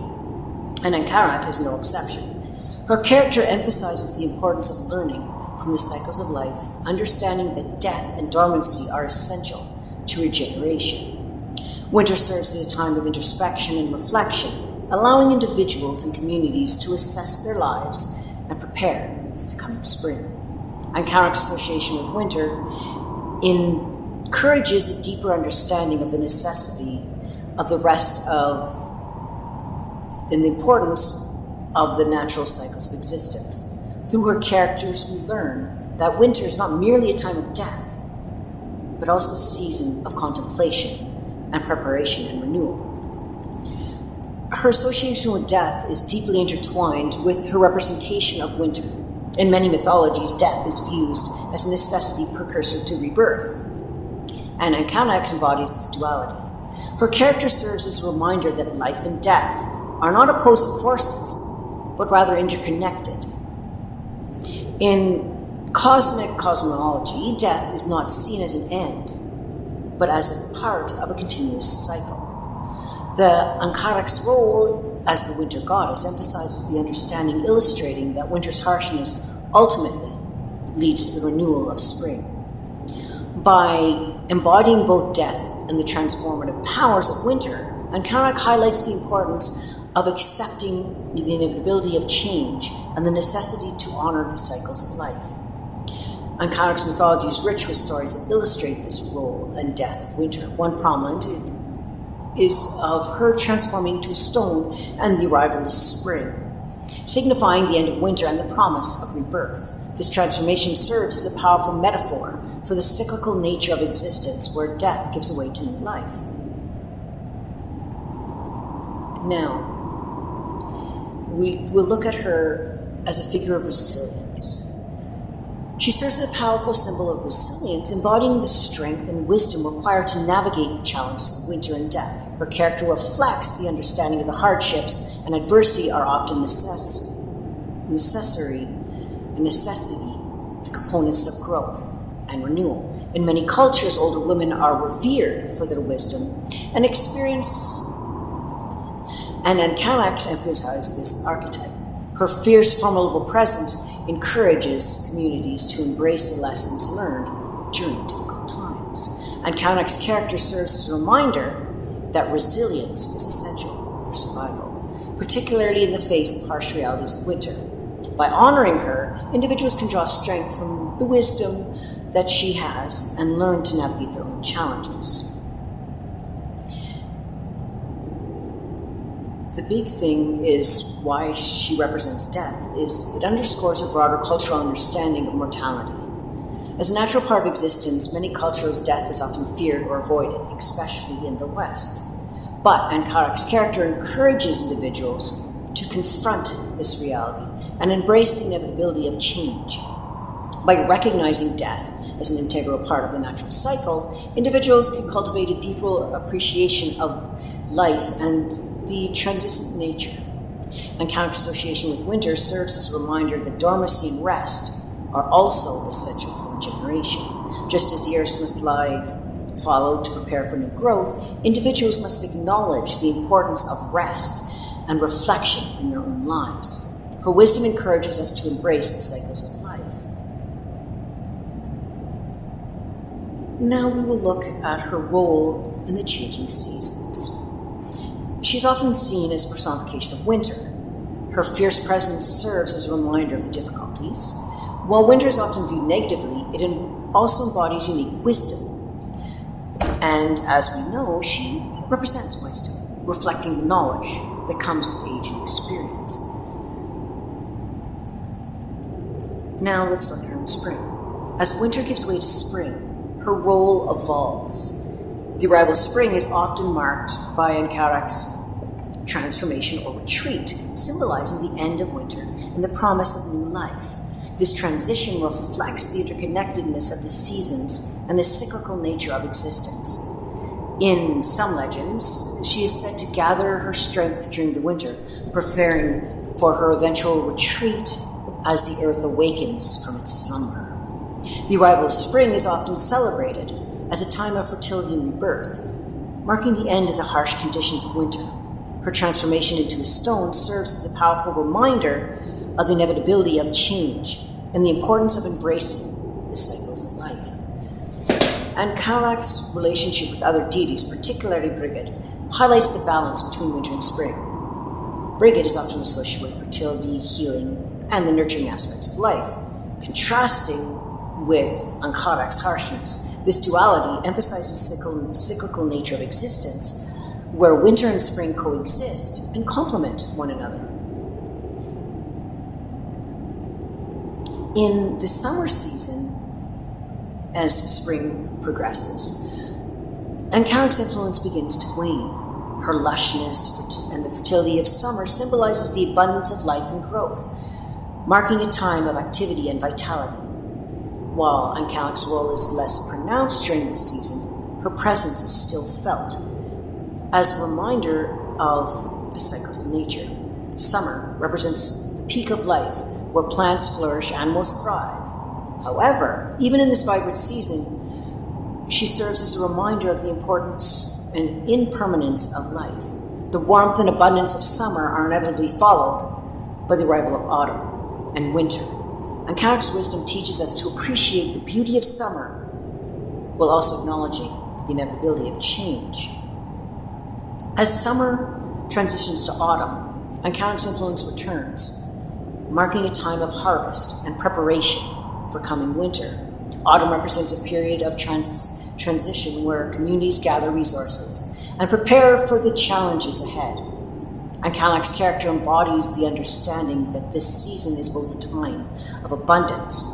and An Cailleach is no exception. Her character emphasizes the importance of learning from the cycles of life, understanding that death and dormancy are essential to regeneration. Winter serves as a time of introspection and reflection, allowing individuals and communities to assess their lives and prepare for the coming spring. An Cailleach's association with winter encourages a deeper understanding of the necessity of the rest of and the importance of the natural cycles of existence. Through her characters, we learn that winter is not merely a time of death, but also a season of contemplation and preparation and renewal. Her association with death is deeply intertwined with her representation of winter. In many mythologies, death is viewed as a necessity precursor to rebirth, and An Cailleach embodies this duality. Her character serves as a reminder that life and death are not opposing forces, but rather interconnected. In cosmic cosmology, death is not seen as an end, but as a part of a continuous cycle. An Cailleach's role as the winter goddess emphasizes the understanding, illustrating that winter's harshness ultimately leads to the renewal of spring. By embodying both death and the transformative powers of winter, An Cailleach highlights the importance of accepting the inevitability of change and the necessity to honor the cycles of life. An Cailleach's mythology is rich with stories that illustrate this role and death of winter. One prominent is of her transforming to a stone and the arrival of spring, signifying the end of winter and the promise of rebirth. This transformation serves as a powerful metaphor for the cyclical nature of existence, where death gives way to new life. Now, we'll look at her as a figure of resilience. She serves as a powerful symbol of resilience, embodying the strength and wisdom required to navigate the challenges of winter and death. Her character reflects the understanding of the hardships and adversity are often necessity to components of growth and renewal. In many cultures, older women are revered for their wisdom and experience, and An Cailleach emphasizes this archetype. Her fierce, formidable presence encourages communities to embrace the lessons learned during difficult times. An Cailleach's character serves as a reminder that resilience is essential for survival, particularly in the face of harsh realities of winter. By honoring her, individuals can draw strength from the wisdom that she has and learn to navigate their own challenges. The big thing is why she represents death, is it underscores a broader cultural understanding of mortality. As a natural part of existence, many cultures, death is often feared or avoided, especially in the West. But An Cailleach's character encourages individuals to confront this reality and embrace the inevitability of change. By recognizing death as an integral part of the natural cycle, individuals can cultivate a deeper appreciation of life and the transient nature. An Cailleach's association with winter serves as a reminder that dormancy and rest are also essential for regeneration. Just as the earth must follow to prepare for new growth, individuals must acknowledge the importance of rest and reflection in their own lives. Her wisdom encourages us to embrace the cycles of life. Now we will look at her role in the changing seasons. She's often seen as a personification of winter. Her fierce presence serves as a reminder of the difficulties. While winter is often viewed negatively, it also embodies unique wisdom. And as we know, she represents wisdom, reflecting the knowledge that comes with age and experience. Now let's look at her in spring. As winter gives way to spring, her role evolves. The arrival of spring is often marked by An Cailleach's transformation or retreat, symbolizing the end of winter and the promise of new life. This transition reflects the interconnectedness of the seasons and the cyclical nature of existence. In some legends, she is said to gather her strength during the winter, preparing for her eventual retreat as the earth awakens from its slumber. The arrival of spring is often celebrated as a time of fertility and rebirth, marking the end of the harsh conditions of winter. Her transformation into a stone serves as a powerful reminder of the inevitability of change and the importance of embracing the cycles of life. An Cailleach's relationship with other deities, particularly Brigid, highlights the balance between winter and spring. Brigid is often associated with fertility, healing, and the nurturing aspects of life. Contrasting with An Cailleach's harshness, this duality emphasizes the cyclical nature of existence, where winter and spring coexist and complement one another. In the summer season, as the spring progresses, An Cailleach's influence begins to wane. Her lushness and the fertility of summer symbolizes the abundance of life and growth, marking a time of activity and vitality. While An Cailleach's role is less pronounced during this season, her presence is still felt as a reminder of the cycles of nature. Summer represents the peak of life, where plants flourish, animals thrive. However, even in this vibrant season, she serves as a reminder of the importance and impermanence of life. The warmth and abundance of summer are inevitably followed by the arrival of autumn and winter. An Cailleach's wisdom teaches us to appreciate the beauty of summer while also acknowledging the inevitability of change. As summer transitions to autumn, An Cailleach's influence returns, marking a time of harvest and preparation for coming winter. Autumn represents a period of transition where communities gather resources and prepare for the challenges ahead. An Cailleach's character embodies the understanding that this season is both a time of abundance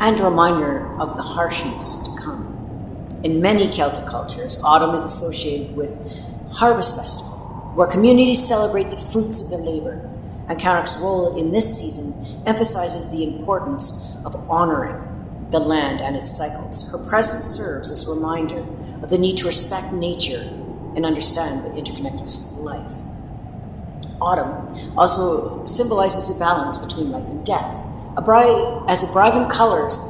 and a reminder of the harshness to come. In many Celtic cultures, autumn is associated with Harvest Festival, where communities celebrate the fruits of their labor. An Cailleach's role in this season emphasizes the importance of honoring the land and its cycles. Her presence serves as a reminder of the need to respect nature and understand the interconnectedness of life. Autumn also symbolizes a balance between life and death. As the vibrant colors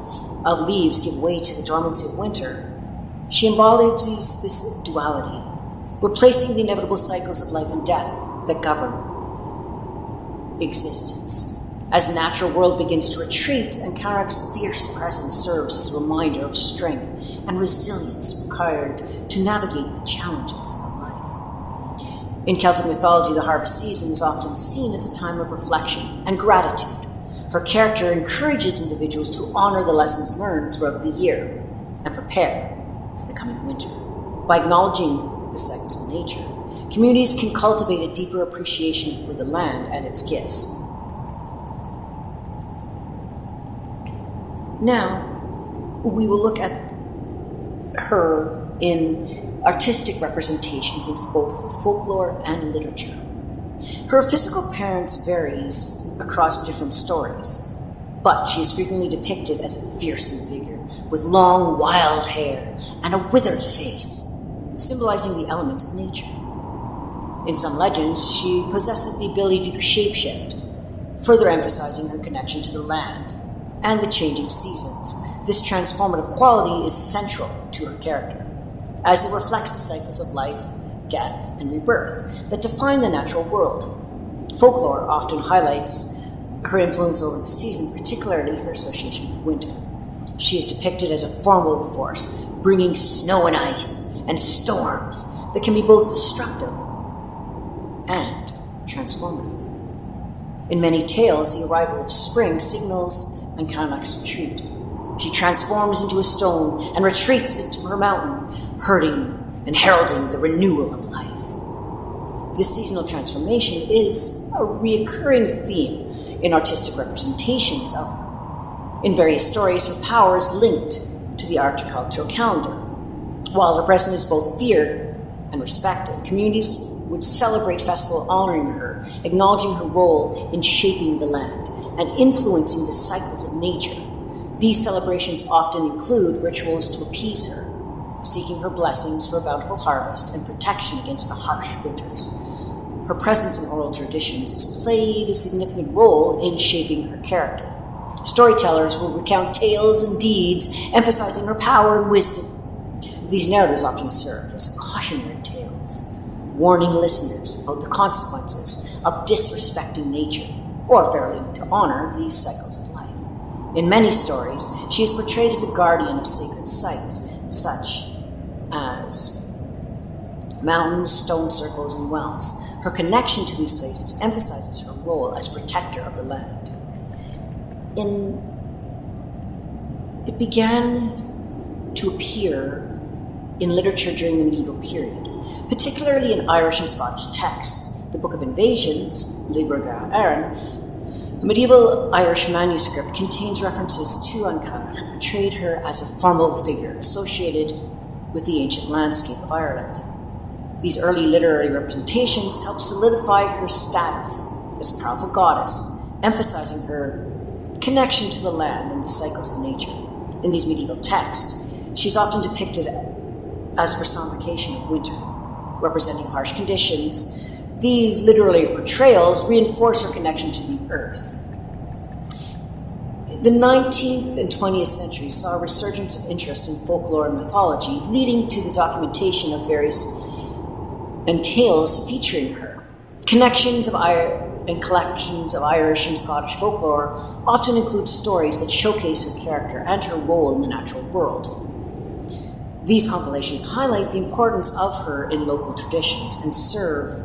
of leaves give way to the dormancy of winter, she embodies this duality, replacing the inevitable cycles of life and death that govern existence. As the natural world begins to retreat, An Cailleach's fierce presence serves as a reminder of strength and resilience required to navigate the challenges of life. In Celtic mythology, the harvest season is often seen as a time of reflection and gratitude. Her character encourages individuals to honor the lessons learned throughout the year and prepare for the coming winter. By acknowledging the cycles of nature, communities can cultivate a deeper appreciation for the land and its gifts. Now, we will look at her in artistic representations of both folklore and literature. Her physical appearance varies across different stories, but she is frequently depicted as a fearsome figure with long, wild hair and a withered face, symbolizing the elements of nature. In some legends, she possesses the ability to shapeshift, further emphasizing her connection to the land and the changing seasons. This transformative quality is central to her character, as it reflects the cycles of life, death, and rebirth that define the natural world. Folklore often highlights her influence over the season, particularly her association with winter. She is depicted as a formidable force, bringing snow and ice and storms that can be both destructive and transformative. In many tales, the arrival of spring signals An Cailleach's retreat. She transforms into a stone and retreats into her mountain, herding and heralding the renewal of life. This seasonal transformation is a reoccurring theme in artistic representations of her. In various stories, her power is linked to the agricultural calendar. While her presence is both feared and respected, communities would celebrate festival honoring her, acknowledging her role in shaping the land and influencing the cycles of nature. These celebrations often include rituals to appease her, seeking her blessings for a bountiful harvest and protection against the harsh winters. Her presence in oral traditions has played a significant role in shaping her character. Storytellers will recount tales and deeds, emphasizing her power and wisdom. These narratives often serve as cautionary tales, warning listeners about the consequences of disrespecting nature or failing to honor these cycles of life. In many stories, she is portrayed as a guardian of sacred sites, such as mountains, stone circles, and wells. Her connection to these places emphasizes her role as protector of the land. It began to appear in literature during the medieval period, particularly in Irish and Scottish texts. The Book of Invasions, Liber Aaron, a medieval Irish manuscript, contains references to An Cailleach and portrayed her as a formidable figure associated with the ancient landscape of Ireland. These early literary representations help solidify her status as a powerful goddess, emphasizing her connection to the land and the cycles of nature. In these medieval texts, she is often depicted as a personification of winter, representing harsh conditions. These literary portrayals reinforce her connection to the earth. The 19th and 20th centuries saw a resurgence of interest in folklore and mythology, leading to the documentation of various tales featuring her. Connections of and collections of Irish and Scottish folklore often include stories that showcase her character and her role in the natural world. These compilations highlight the importance of her in local traditions and serve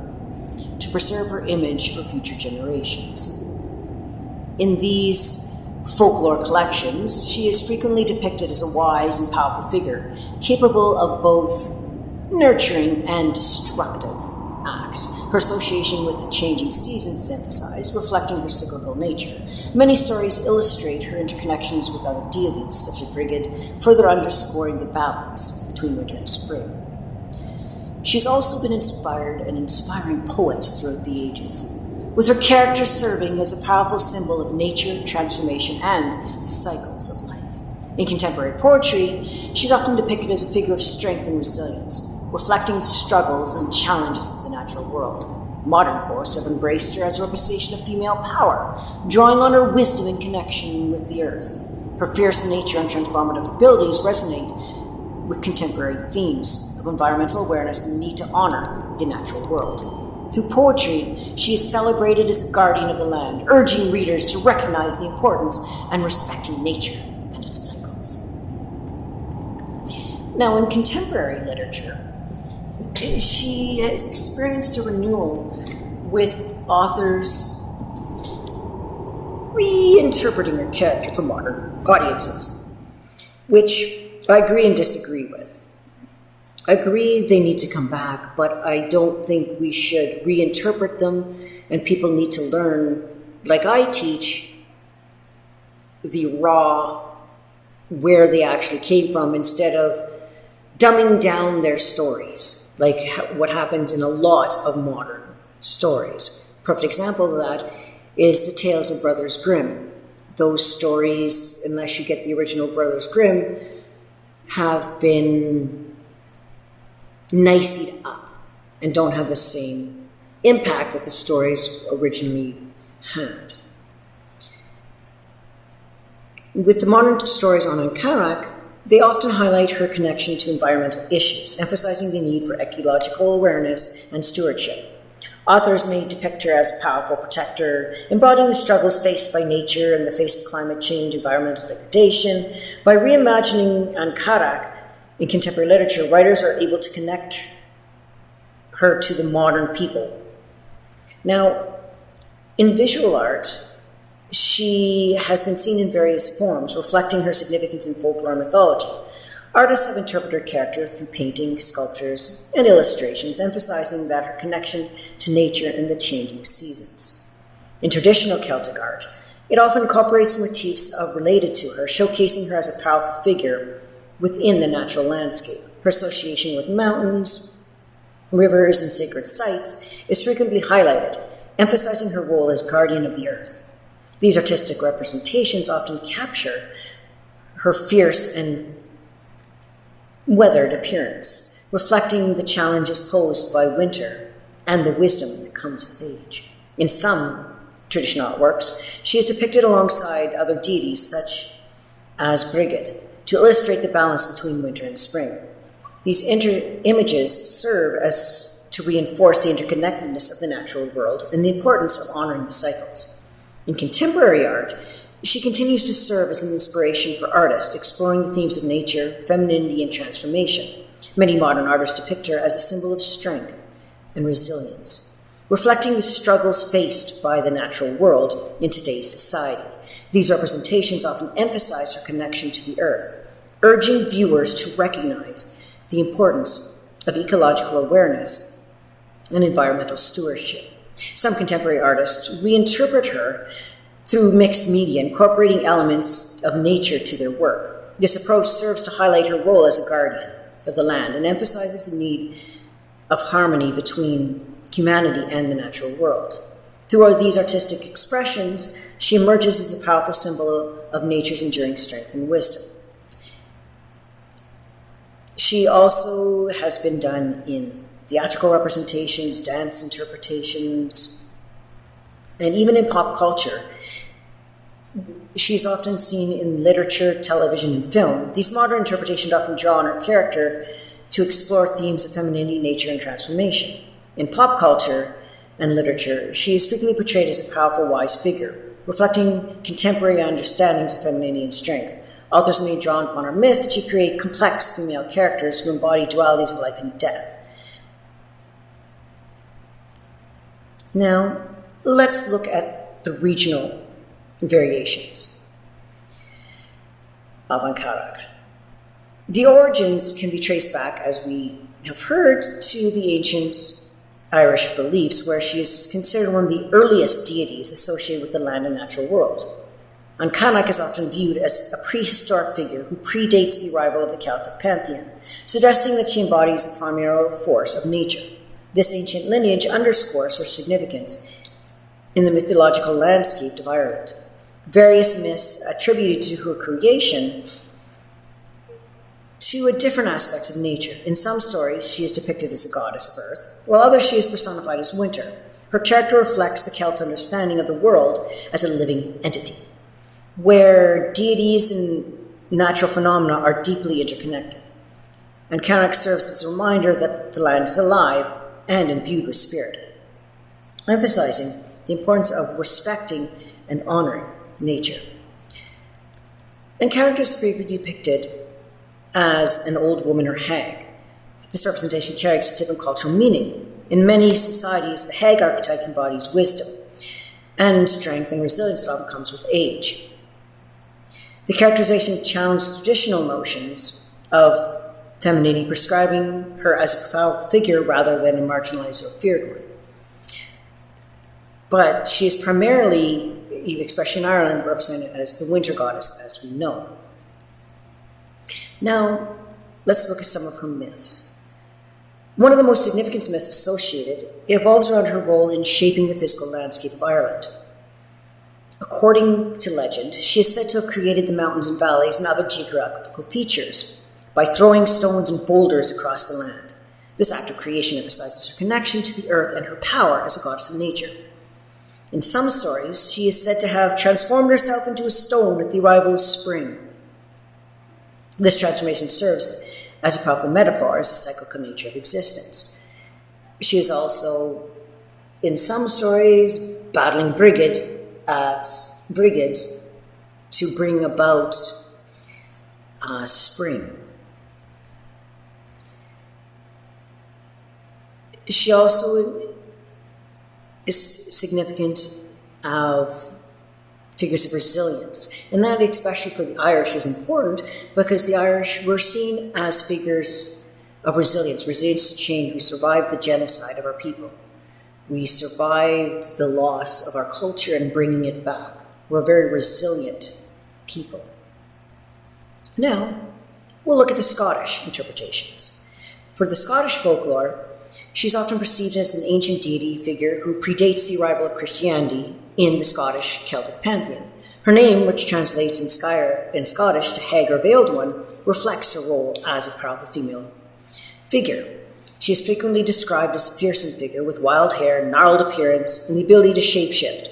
to preserve her image for future generations. In these folklore collections, she is frequently depicted as a wise and powerful figure, capable of both nurturing and destructive acts. Her association with the changing seasons is emphasized, reflecting her cyclical nature. Many stories illustrate her interconnections with other deities, such as Brigid, further underscoring the balance between winter and spring. She has also been inspired and inspiring poets throughout the ages, with her character serving as a powerful symbol of nature, transformation, and the cycles of life. In contemporary poetry, she's often depicted as a figure of strength and resilience, reflecting the struggles and challenges of the natural world. Modern poets have embraced her as a representation of female power, drawing on her wisdom and connection with the earth. Her fierce nature and transformative abilities resonate with contemporary themes of environmental awareness and the need to honor the natural world. Through poetry, she is celebrated as a guardian of the land, urging readers to recognize the importance and respecting nature and its cycles. Now, in contemporary literature, she has experienced a renewal with authors reinterpreting her character for modern audiences, which I agree and disagree with. I agree they need to come back, but I don't think we should reinterpret them, and people need to learn, like I teach, the raw, where they actually came from, instead of dumbing down their stories, like what happens in a lot of modern stories. A perfect example of that is the Tales of Brothers Grimm. Those stories, unless you get the original Brothers Grimm, have been niced up and don't have the same impact that the stories originally had. With the modern stories on An Cailleach, they often highlight her connection to environmental issues, emphasizing the need for ecological awareness and stewardship. Authors may depict her as a powerful protector, embodying the struggles faced by nature in the face of climate change, environmental degradation. By reimagining An Cailleach in contemporary literature, writers are able to connect her to the modern people. Now, in visual art, she has been seen in various forms, reflecting her significance in folklore and mythology. Artists have interpreted her characters through paintings, sculptures, and illustrations, emphasizing that her connection to nature and the changing seasons. In traditional Celtic art, it often incorporates motifs related to her, showcasing her as a powerful figure within the natural landscape. Her association with mountains, rivers, and sacred sites is frequently highlighted, emphasizing her role as guardian of the earth. These artistic representations often capture her fierce and weathered appearance, reflecting the challenges posed by winter and the wisdom that comes with age. In some traditional artworks, she is depicted alongside other deities such as Brigid to illustrate the balance between winter and spring. These images serve as to reinforce the interconnectedness of the natural world and the importance of honoring the cycles. In contemporary art, she continues to serve as an inspiration for artists, exploring the themes of nature, femininity, and transformation. Many modern artists depict her as a symbol of strength and resilience, reflecting the struggles faced by the natural world in today's society. These representations often emphasize her connection to the earth, urging viewers to recognize the importance of ecological awareness and environmental stewardship. Some contemporary artists reinterpret her through mixed media, incorporating elements of nature to their work. This approach serves to highlight her role as a guardian of the land and emphasizes the need of harmony between humanity and the natural world. Through these artistic expressions, she emerges as a powerful symbol of nature's enduring strength and wisdom. She also has been done in theatrical representations, dance interpretations, and even in pop culture. She's often seen in literature, television, and film. These modern interpretations often draw on her character to explore themes of femininity, nature, and transformation. In pop culture and literature, she is frequently portrayed as a powerful, wise figure, reflecting contemporary understandings of femininity and strength. Authors may draw upon her myth to create complex female characters who embody dualities of life and death. Now, let's look at the regional variations of An Cailleach. The origins can be traced back, as we have heard, to the ancient Irish beliefs, where she is considered one of the earliest deities associated with the land and natural world. An Cailleach is often viewed as a prehistoric figure who predates the arrival of the Celtic pantheon, suggesting that she embodies a primordial force of nature. This ancient lineage underscores her significance in the mythological landscape of Ireland. Various myths attributed to her creation to different aspects of nature. In some stories, she is depicted as a goddess of earth, while others she is personified as winter. Her character reflects the Celts' understanding of the world as a living entity, where deities and natural phenomena are deeply interconnected. And Cailleach serves as a reminder that the land is alive and imbued with spirit. emphasizing the importance of respecting and honoring nature. An Cailleach is frequently depicted as an old woman or hag. This representation carries a different cultural meaning. In many societies, the hag archetype embodies wisdom and strength and resilience that often comes with age. The characterization challenges traditional notions of femininity, prescribing her as a powerful figure rather than a marginalized or feared one. But she is primarily, especially in Ireland, represented as the winter goddess, as we know. Now, let's look at some of her myths. One of the most significant myths associated evolves around her role in shaping the physical landscape of Ireland. According to legend, she is said to have created the mountains and valleys and other geographical features by throwing stones and boulders across the land. This act of creation emphasizes her connection to the earth and her power as a goddess of nature. In some stories, she is said to have transformed herself into a stone at the arrival of spring. This transformation serves as a powerful metaphor as the cyclical nature of existence. She is also, in some stories, battling brigands to bring about spring. She also is significant of figures of resilience. And that, especially for the Irish, is important because the Irish were seen as figures of resilience to change. We survived the genocide of our people. We survived the loss of our culture and bringing it back. We're a very resilient people. Now, we'll look at the Scottish interpretations. For the Scottish folklore, she's often perceived as an ancient deity figure who predates the arrival of Christianity in the Scottish Celtic pantheon. Her name, which translates in Scottish to hag or veiled one, reflects her role as a powerful female figure. She is frequently described as a fearsome figure with wild hair, gnarled appearance, and the ability to shapeshift.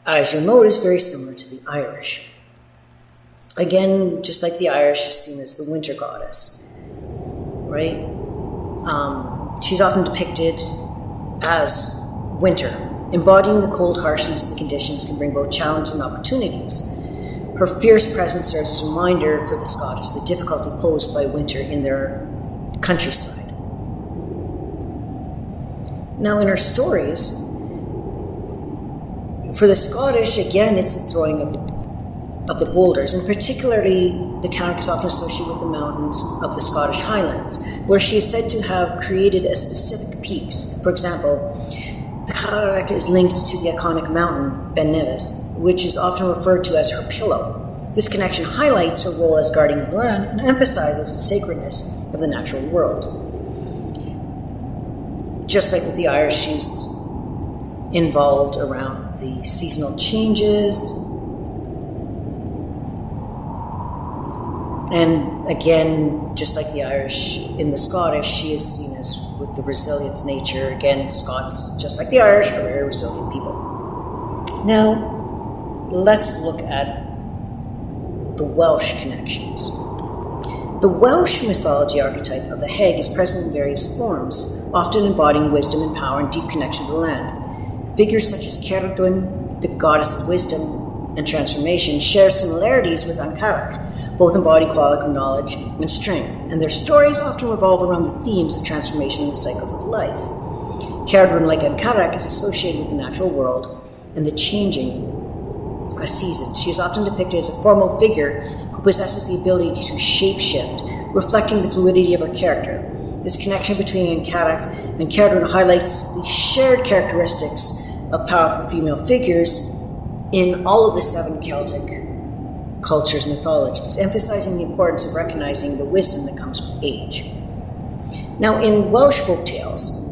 As you'll notice, very similar to the Irish. Again, just like the Irish, she's seen as the winter goddess, right? She's often depicted as winter, embodying the cold harshness of the conditions can bring both challenges and opportunities. Her fierce presence serves as a reminder for the Scottish the difficulty posed by winter in their countryside. Now, in her stories, for the Scottish, again, it's the throwing of the boulders, and particularly the Cailleach is often associated with the mountains of the Scottish Highlands, where she is said to have created a specific peaks. For example, the Cailleach is linked to the iconic mountain, Ben Nevis, which is often referred to as her pillow. This connection highlights her role as guardian of the land and emphasizes the sacredness of the natural world. Just like with the Irish, she's involved around the seasonal changes. And again, just like the Irish, in the Scottish, she is seen as with the resilient nature. Again, Scots, just like the Irish, are very resilient people. Now, let's look at the Welsh connections. The Welsh mythology archetype of the hag is present in various forms, often embodying wisdom and power and deep connection to the land. Figures such as Cerddwen, the goddess of wisdom and transformation, share similarities with An Cailleach. Both embody quality of knowledge and strength, and their stories often revolve around the themes of transformation and the cycles of life. Cerddwen, like An Cailleach, is associated with the natural world and the changing seasons. She is often depicted as a formal figure who possesses the ability to shapeshift, reflecting the fluidity of her character. This connection between An Cailleach and Cerddwen highlights the shared characteristics of powerful female figures in all of the 7 Celtic cultures' mythologies, emphasizing the importance of recognizing the wisdom that comes with age. Now, in Welsh folktales,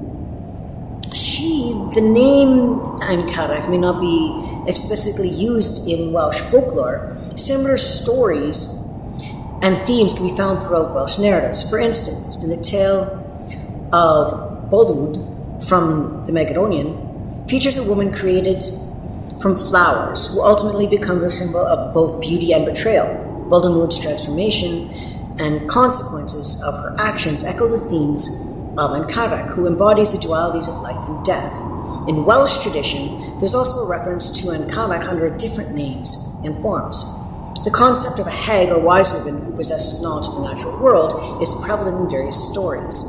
the name An Cailleach may not be explicitly used in Welsh folklore. Similar stories and themes can be found throughout Welsh narratives. For instance, in the tale of Bodwyd from the Megharonion, features a woman created from flowers who ultimately become the symbol of both beauty and betrayal. Bodwyd's transformation and consequences of her actions echo the themes of An Cailleach, who embodies the dualities of life and death. In Welsh tradition, there's also a reference to An Cailleach under different names and forms. The concept of a hag or wise woman who possesses knowledge of the natural world is prevalent in various stories.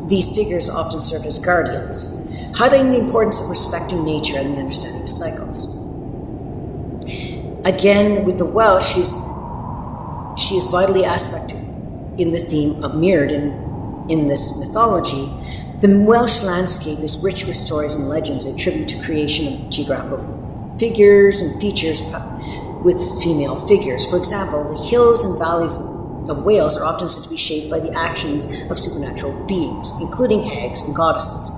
These figures often served as guardians, highlighting the importance of respecting nature and the understanding of cycles. Again, with the Welsh, she is vitally aspected in the theme of mirrored in this mythology. The Welsh landscape is rich with stories and legends that attribute to creation of geographical figures and features with female figures. For example, the hills and valleys of Wales are often said to be shaped by the actions of supernatural beings, including hags and goddesses.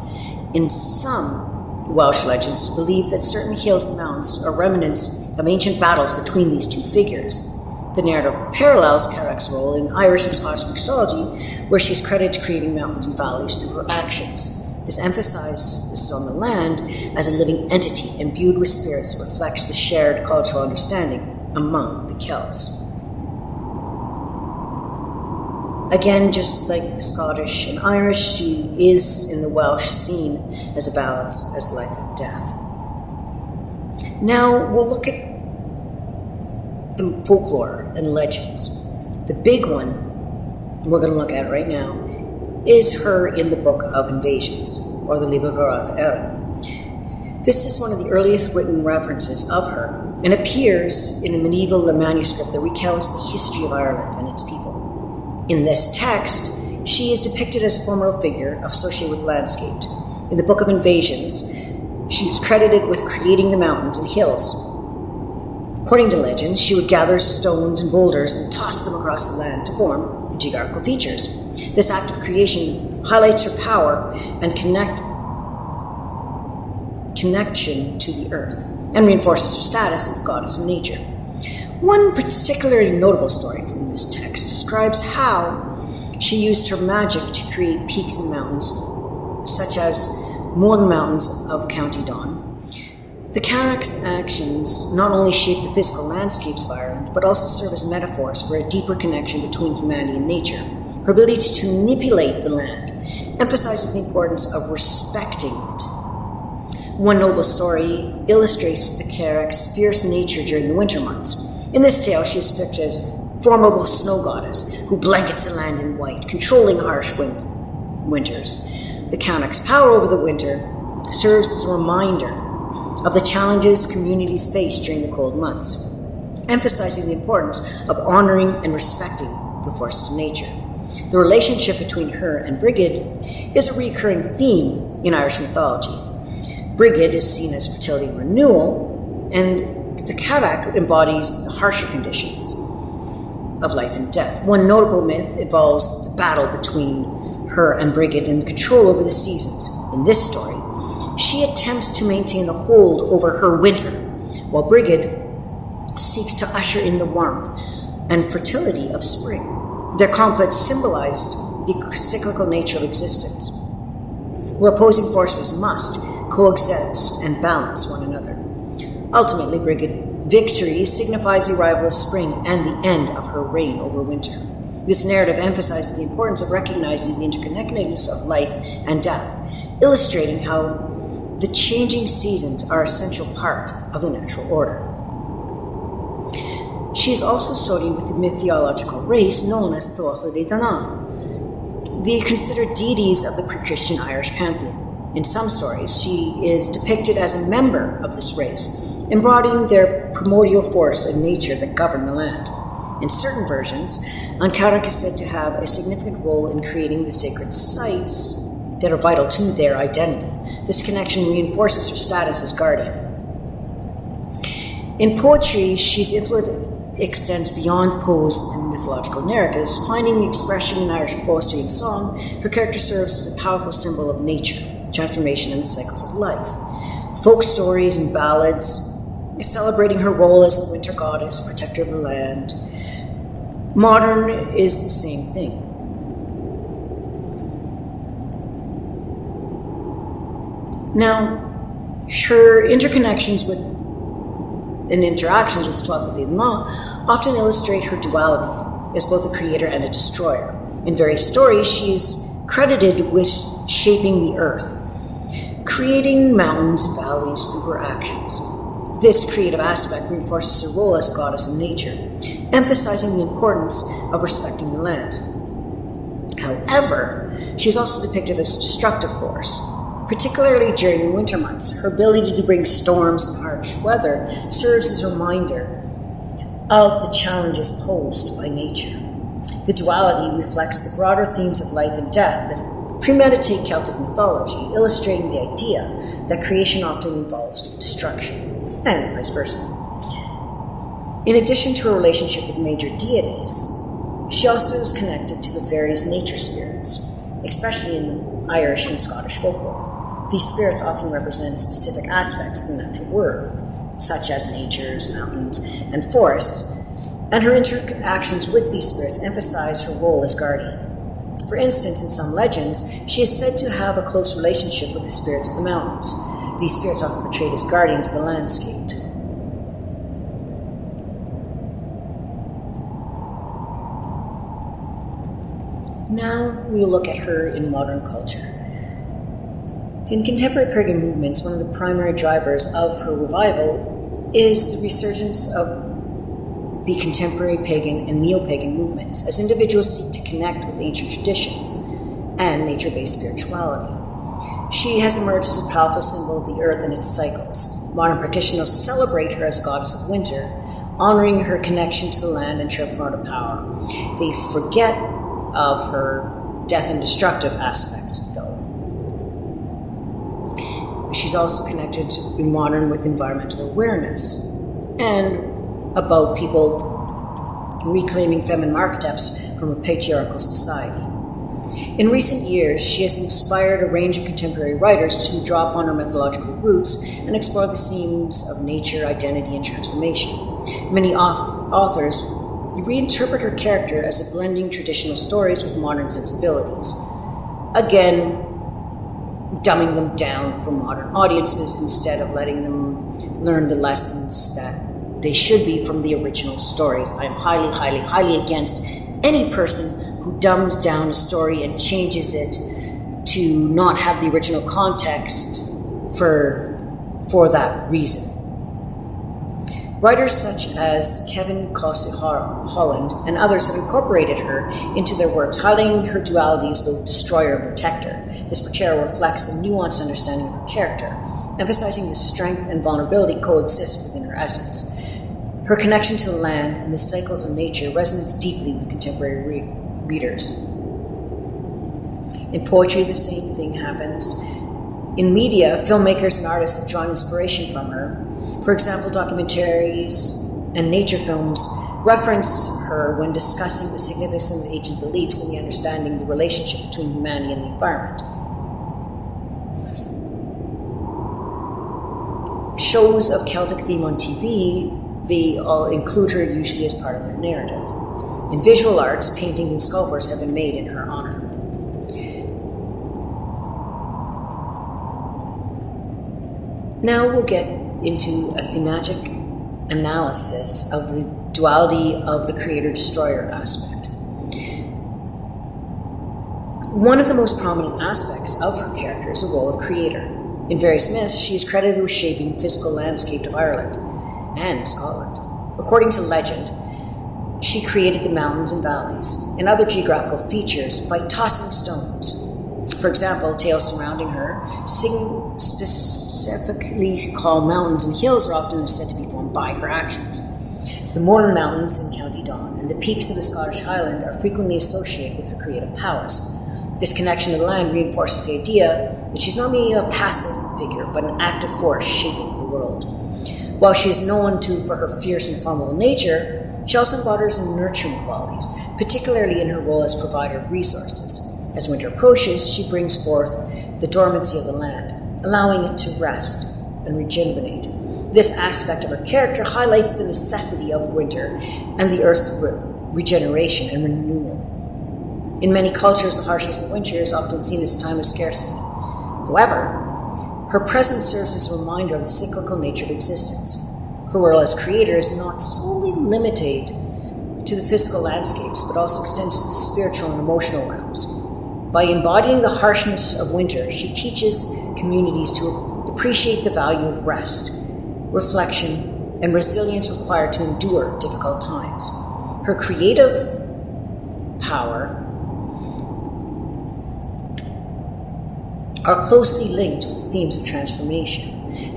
In some Welsh legends, believe that certain hills and mountains are remnants of ancient battles between these two figures. The narrative parallels Cailleach's role in Irish and Scottish mythology, where she is credited to creating mountains and valleys through her actions. This emphasizes on the land as a living entity imbued with spirits that reflects the shared cultural understanding among the Celts. Again, just like the Scottish and Irish, she is in the Welsh seen as a balance as life and death. Now we'll look at the folklore and legends. The big one we're going to look at right now is her in the Book of Invasions, or the Libra Erin. This is one of the earliest written references of her, and appears in a medieval manuscript that recounts the history of Ireland and its people. In this text, she is depicted as a formidable figure associated with landscape. In the Book of Invasions, she is credited with creating the mountains and hills. According to legend, she would gather stones and boulders and toss them across the land to form geographical features. This act of creation highlights her power and connection to the earth, and reinforces her status as goddess of nature. One particularly notable story from this text describes how she used her magic to create peaks and mountains, such as Mourne Mountains of County Down. The Cailleach's actions not only shape the physical landscapes of Ireland, but also serve as metaphors for a deeper connection between humanity and nature. Her ability to manipulate the land emphasizes the importance of respecting it. One noble story illustrates the Cailleach's fierce nature during the winter months. In this tale, she is depicted as a formidable snow goddess who blankets the land in white, controlling harsh winters. The Cailleach's power over the winter serves as a reminder of the challenges communities face during the cold months, emphasizing the importance of honoring and respecting the forces of nature. The relationship between her and Brigid is a recurring theme in Irish mythology. Brigid is seen as fertility and renewal, and the Cailleach embodies the harsher conditions of life and death. One notable myth involves the battle between her and Brigid and the control over the seasons. In this story, she attempts to maintain the hold over her winter, while Brigid seeks to usher in the warmth and fertility of spring. Their conflict symbolized the cyclical nature of existence, where opposing forces must coexist and balance one another. Ultimately, Brigid's victory signifies the arrival of spring and the end of her reign over winter. This narrative emphasizes the importance of recognizing the interconnectedness of life and death, illustrating how the changing seasons are an essential part of the natural order. She is also associated with the mythological race known as duality, the considered deities of the pre-Christian Irish pantheon. In some stories, she is depicted as a member of this race, embodying their primordial force and nature that govern the land. In certain versions, An Cailleach is said to have a significant role in creating the sacred sites that are vital to their identity. This connection reinforces her status as guardian. In poetry, she's influence extends beyond prose and mythological narratives. Finding expression in Irish poetry and song, her character serves as a powerful symbol of nature, transformation, and the cycles of life. Folk stories and ballads, celebrating her role as the winter goddess, protector of the land. Modern is the same thing. Now, her interactions with Tuatha law often illustrate her duality as both a creator and a destroyer. In various stories, she is credited with shaping the earth, creating mountains and valleys through her actions. This creative aspect reinforces her role as goddess of nature, emphasizing the importance of respecting the land. However, she is also depicted as a destructive force, particularly during the winter months. Her ability to bring storms and harsh weather serves as a reminder of the challenges posed by nature. The duality reflects the broader themes of life and death that premeditate Celtic mythology, illustrating the idea that creation often involves destruction, and vice versa. In addition to her relationship with major deities, she also is connected to the various nature spirits, especially in Irish and Scottish folklore. These spirits often represent specific aspects of the natural world, such as natures, mountains, and forests, and her interactions with these spirits emphasize her role as guardian. For instance, in some legends, she is said to have a close relationship with the spirits of the mountains. These spirits are often portrayed as guardians of the landscape. Now we will look at her in modern culture. In contemporary pagan movements, one of the primary drivers of her revival is the resurgence of the contemporary pagan and neo-pagan movements, as individuals seek to connect with ancient traditions and nature-based spirituality. She has emerged as a powerful symbol of the earth and its cycles. Modern practitioners celebrate her as goddess of winter, honoring her connection to the land and transformative power. They forget of her death and destructive aspect, though. She's also connected in modern with environmental awareness and about people reclaiming feminine archetypes from a patriarchal society. In recent years, she has inspired a range of contemporary writers to draw upon her mythological roots and explore the themes of nature, identity, and transformation. Many authors reinterpret her character as a blending traditional stories with modern sensibilities, again, dumbing them down for modern audiences instead of letting them learn the lessons that they should be from the original stories. I'm highly, highly, highly against any person who dumbs down a story and changes it to not have the original context for that reason. Writers such as Kevin Cossie Holland and others have incorporated her into their works, highlighting her duality as both destroyer and protector. This portrayal reflects the nuanced understanding of her character, emphasizing the strength and vulnerability coexist within her essence. Her connection to the land and the cycles of nature resonates deeply with contemporary readers. In poetry, the same thing happens. In media, filmmakers and artists have drawn inspiration from her. For example, documentaries and nature films reference her when discussing the significance of ancient beliefs and the understanding the relationship between humanity and the environment. Shows of Celtic theme on TV, they all include her usually as part of their narrative. In visual arts, painting and sculptures have been made in her honor. Now we'll get into a thematic analysis of the duality of the creator-destroyer aspect. One of the most prominent aspects of her character is the role of creator. In various myths, she is credited with shaping the physical landscape of Ireland and Scotland. According to legend, she created the mountains and valleys and other geographical features by tossing stones. For example, tales surrounding her, specifically called mountains and hills, are often said to be formed by her actions. The Mourne Mountains in County Down and the peaks of the Scottish Highland are frequently associated with her creative prowess. This connection to the land reinforces the idea that she's not merely a passive figure, but an active force shaping the world. While she is known for her fierce and formidable nature, she also embodies nurturing qualities, particularly in her role as provider of resources. As winter approaches, she brings forth the dormancy of the land, allowing it to rest and rejuvenate. This aspect of her character highlights the necessity of winter and the earth's regeneration and renewal. In many cultures, the harshness of winter is often seen as a time of scarcity. However, her presence serves as a reminder of the cyclical nature of existence. Her role as creator is not solely limited to the physical landscapes, but also extends to the spiritual and emotional realms. By embodying the harshness of winter, she teaches communities to appreciate the value of rest, reflection, and resilience required to endure difficult times. Her creative power are closely linked with themes of transformation,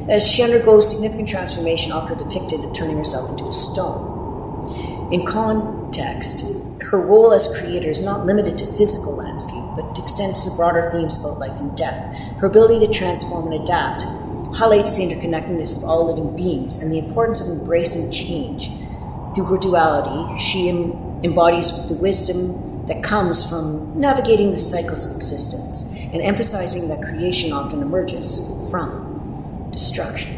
as she undergoes significant transformation, often depicted as turning herself into a stone. In context, her role as creator is not limited to physical landscape, but extends to broader themes about life and death. Her ability to transform and adapt highlights the interconnectedness of all living beings and the importance of embracing change. Through her duality, she embodies the wisdom that comes from navigating the cycles of existence and emphasizing that creation often emerges from destruction.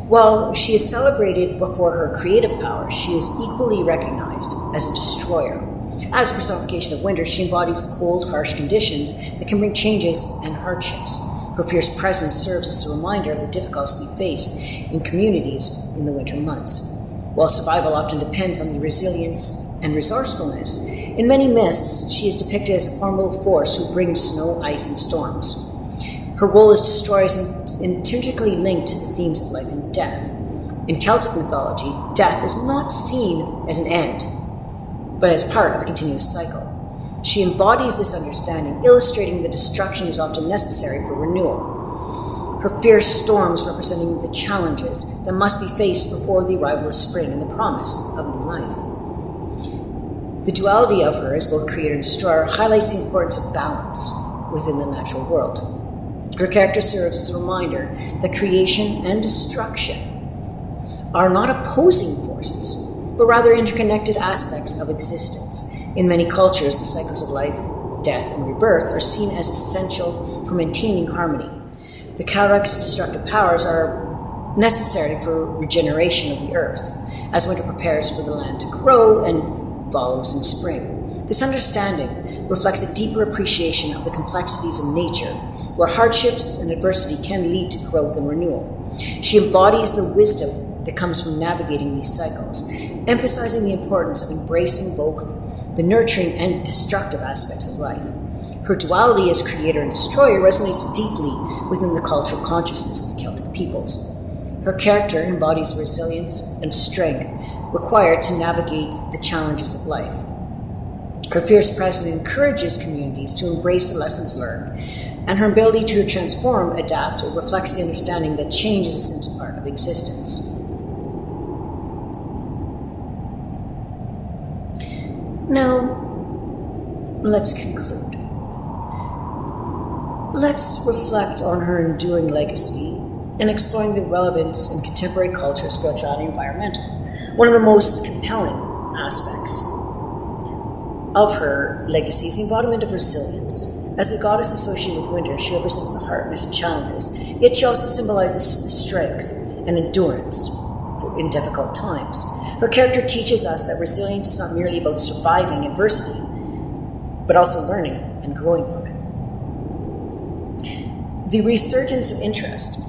While she is celebrated for her creative power, she is equally recognized as a destroyer. As a personification of winter, she embodies the cold, harsh conditions that can bring changes and hardships. Her fierce presence serves as a reminder of the difficulties faced in communities in the winter months. While survival often depends on the resilience and resourcefulness, in many myths, she is depicted as a formidable force who brings snow, ice, and storms. Her role as destroyer is intrinsically linked to the themes of life and death. In Celtic mythology, death is not seen as an end, but as part of a continuous cycle. She embodies this understanding, illustrating that destruction is often necessary for renewal. Her fierce storms representing the challenges that must be faced before the arrival of spring and the promise of new life. The duality of her as both creator and destroyer highlights the importance of balance within the natural world. Her character serves as a reminder that creation and destruction are not opposing forces, but rather interconnected aspects of existence. In many cultures, the cycles of life, death, and rebirth are seen as essential for maintaining harmony. The Cailleach's destructive powers are necessary for regeneration of the earth, as winter prepares for the land to grow and follows in spring. This understanding reflects a deeper appreciation of the complexities of nature, where hardships and adversity can lead to growth and renewal. She embodies the wisdom that comes from navigating these cycles, emphasizing the importance of embracing both the nurturing and destructive aspects of life. Her duality as creator and destroyer resonates deeply within the cultural consciousness of the Celtic peoples. Her character embodies resilience and strength required to navigate the challenges of life. Her fierce presence encourages communities to embrace the lessons learned, and her ability to transform, adapt, reflects the understanding that change is a essential part of existence. Now, let's conclude. Let's reflect on her enduring legacy and exploring the relevance in contemporary culture, spirituality, and environmental. One of the most compelling aspects of her legacy is the embodiment of resilience. As a goddess associated with winter, she represents the hardness and challenges, yet she also symbolizes the strength and endurance in difficult times. Her character teaches us that resilience is not merely about surviving adversity, but also learning and growing from it. The resurgence of interest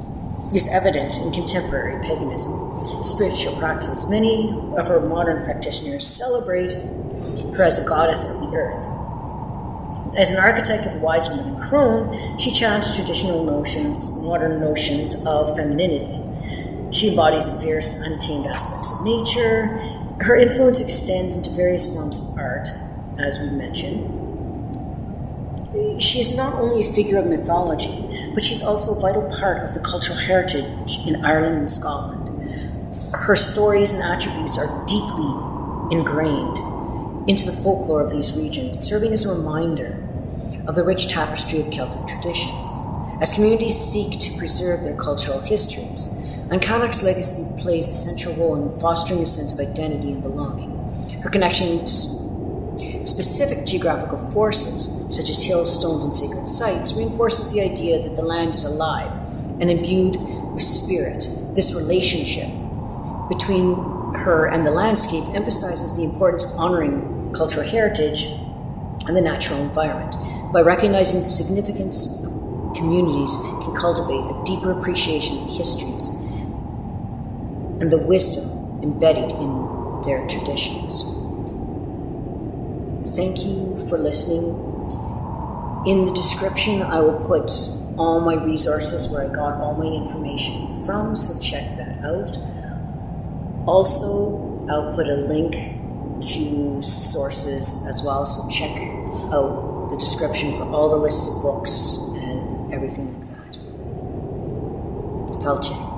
is evident in contemporary paganism, spiritual practices. Many of her modern practitioners celebrate her as a goddess of the earth. As an archetype of the wise woman and crone, she challenged traditional notions, modern notions of femininity. She embodies the fierce, untamed aspects of nature. Her influence extends into various forms of art, as we mentioned. She is not only a figure of mythology, but she's also a vital part of the cultural heritage in Ireland and Scotland. Her stories and attributes are deeply ingrained into the folklore of these regions, serving as a reminder of the rich tapestry of Celtic traditions. As communities seek to preserve their cultural histories, An Cailleach's legacy plays a central role in fostering a sense of identity and belonging. Her connection to specific geographical forces, such as hills, stones, and sacred sites, reinforces the idea that the land is alive and imbued with spirit. This relationship between her and the landscape emphasizes the importance of honoring cultural heritage and the natural environment. By recognizing the significance of communities can cultivate a deeper appreciation of the histories and the wisdom embedded in their traditions. Thank you for listening, In the description, I will put all my resources where I got all my information from, so check that out. Also, I'll put a link to sources as well, so check out the description for all the lists of books and everything like that. Felche.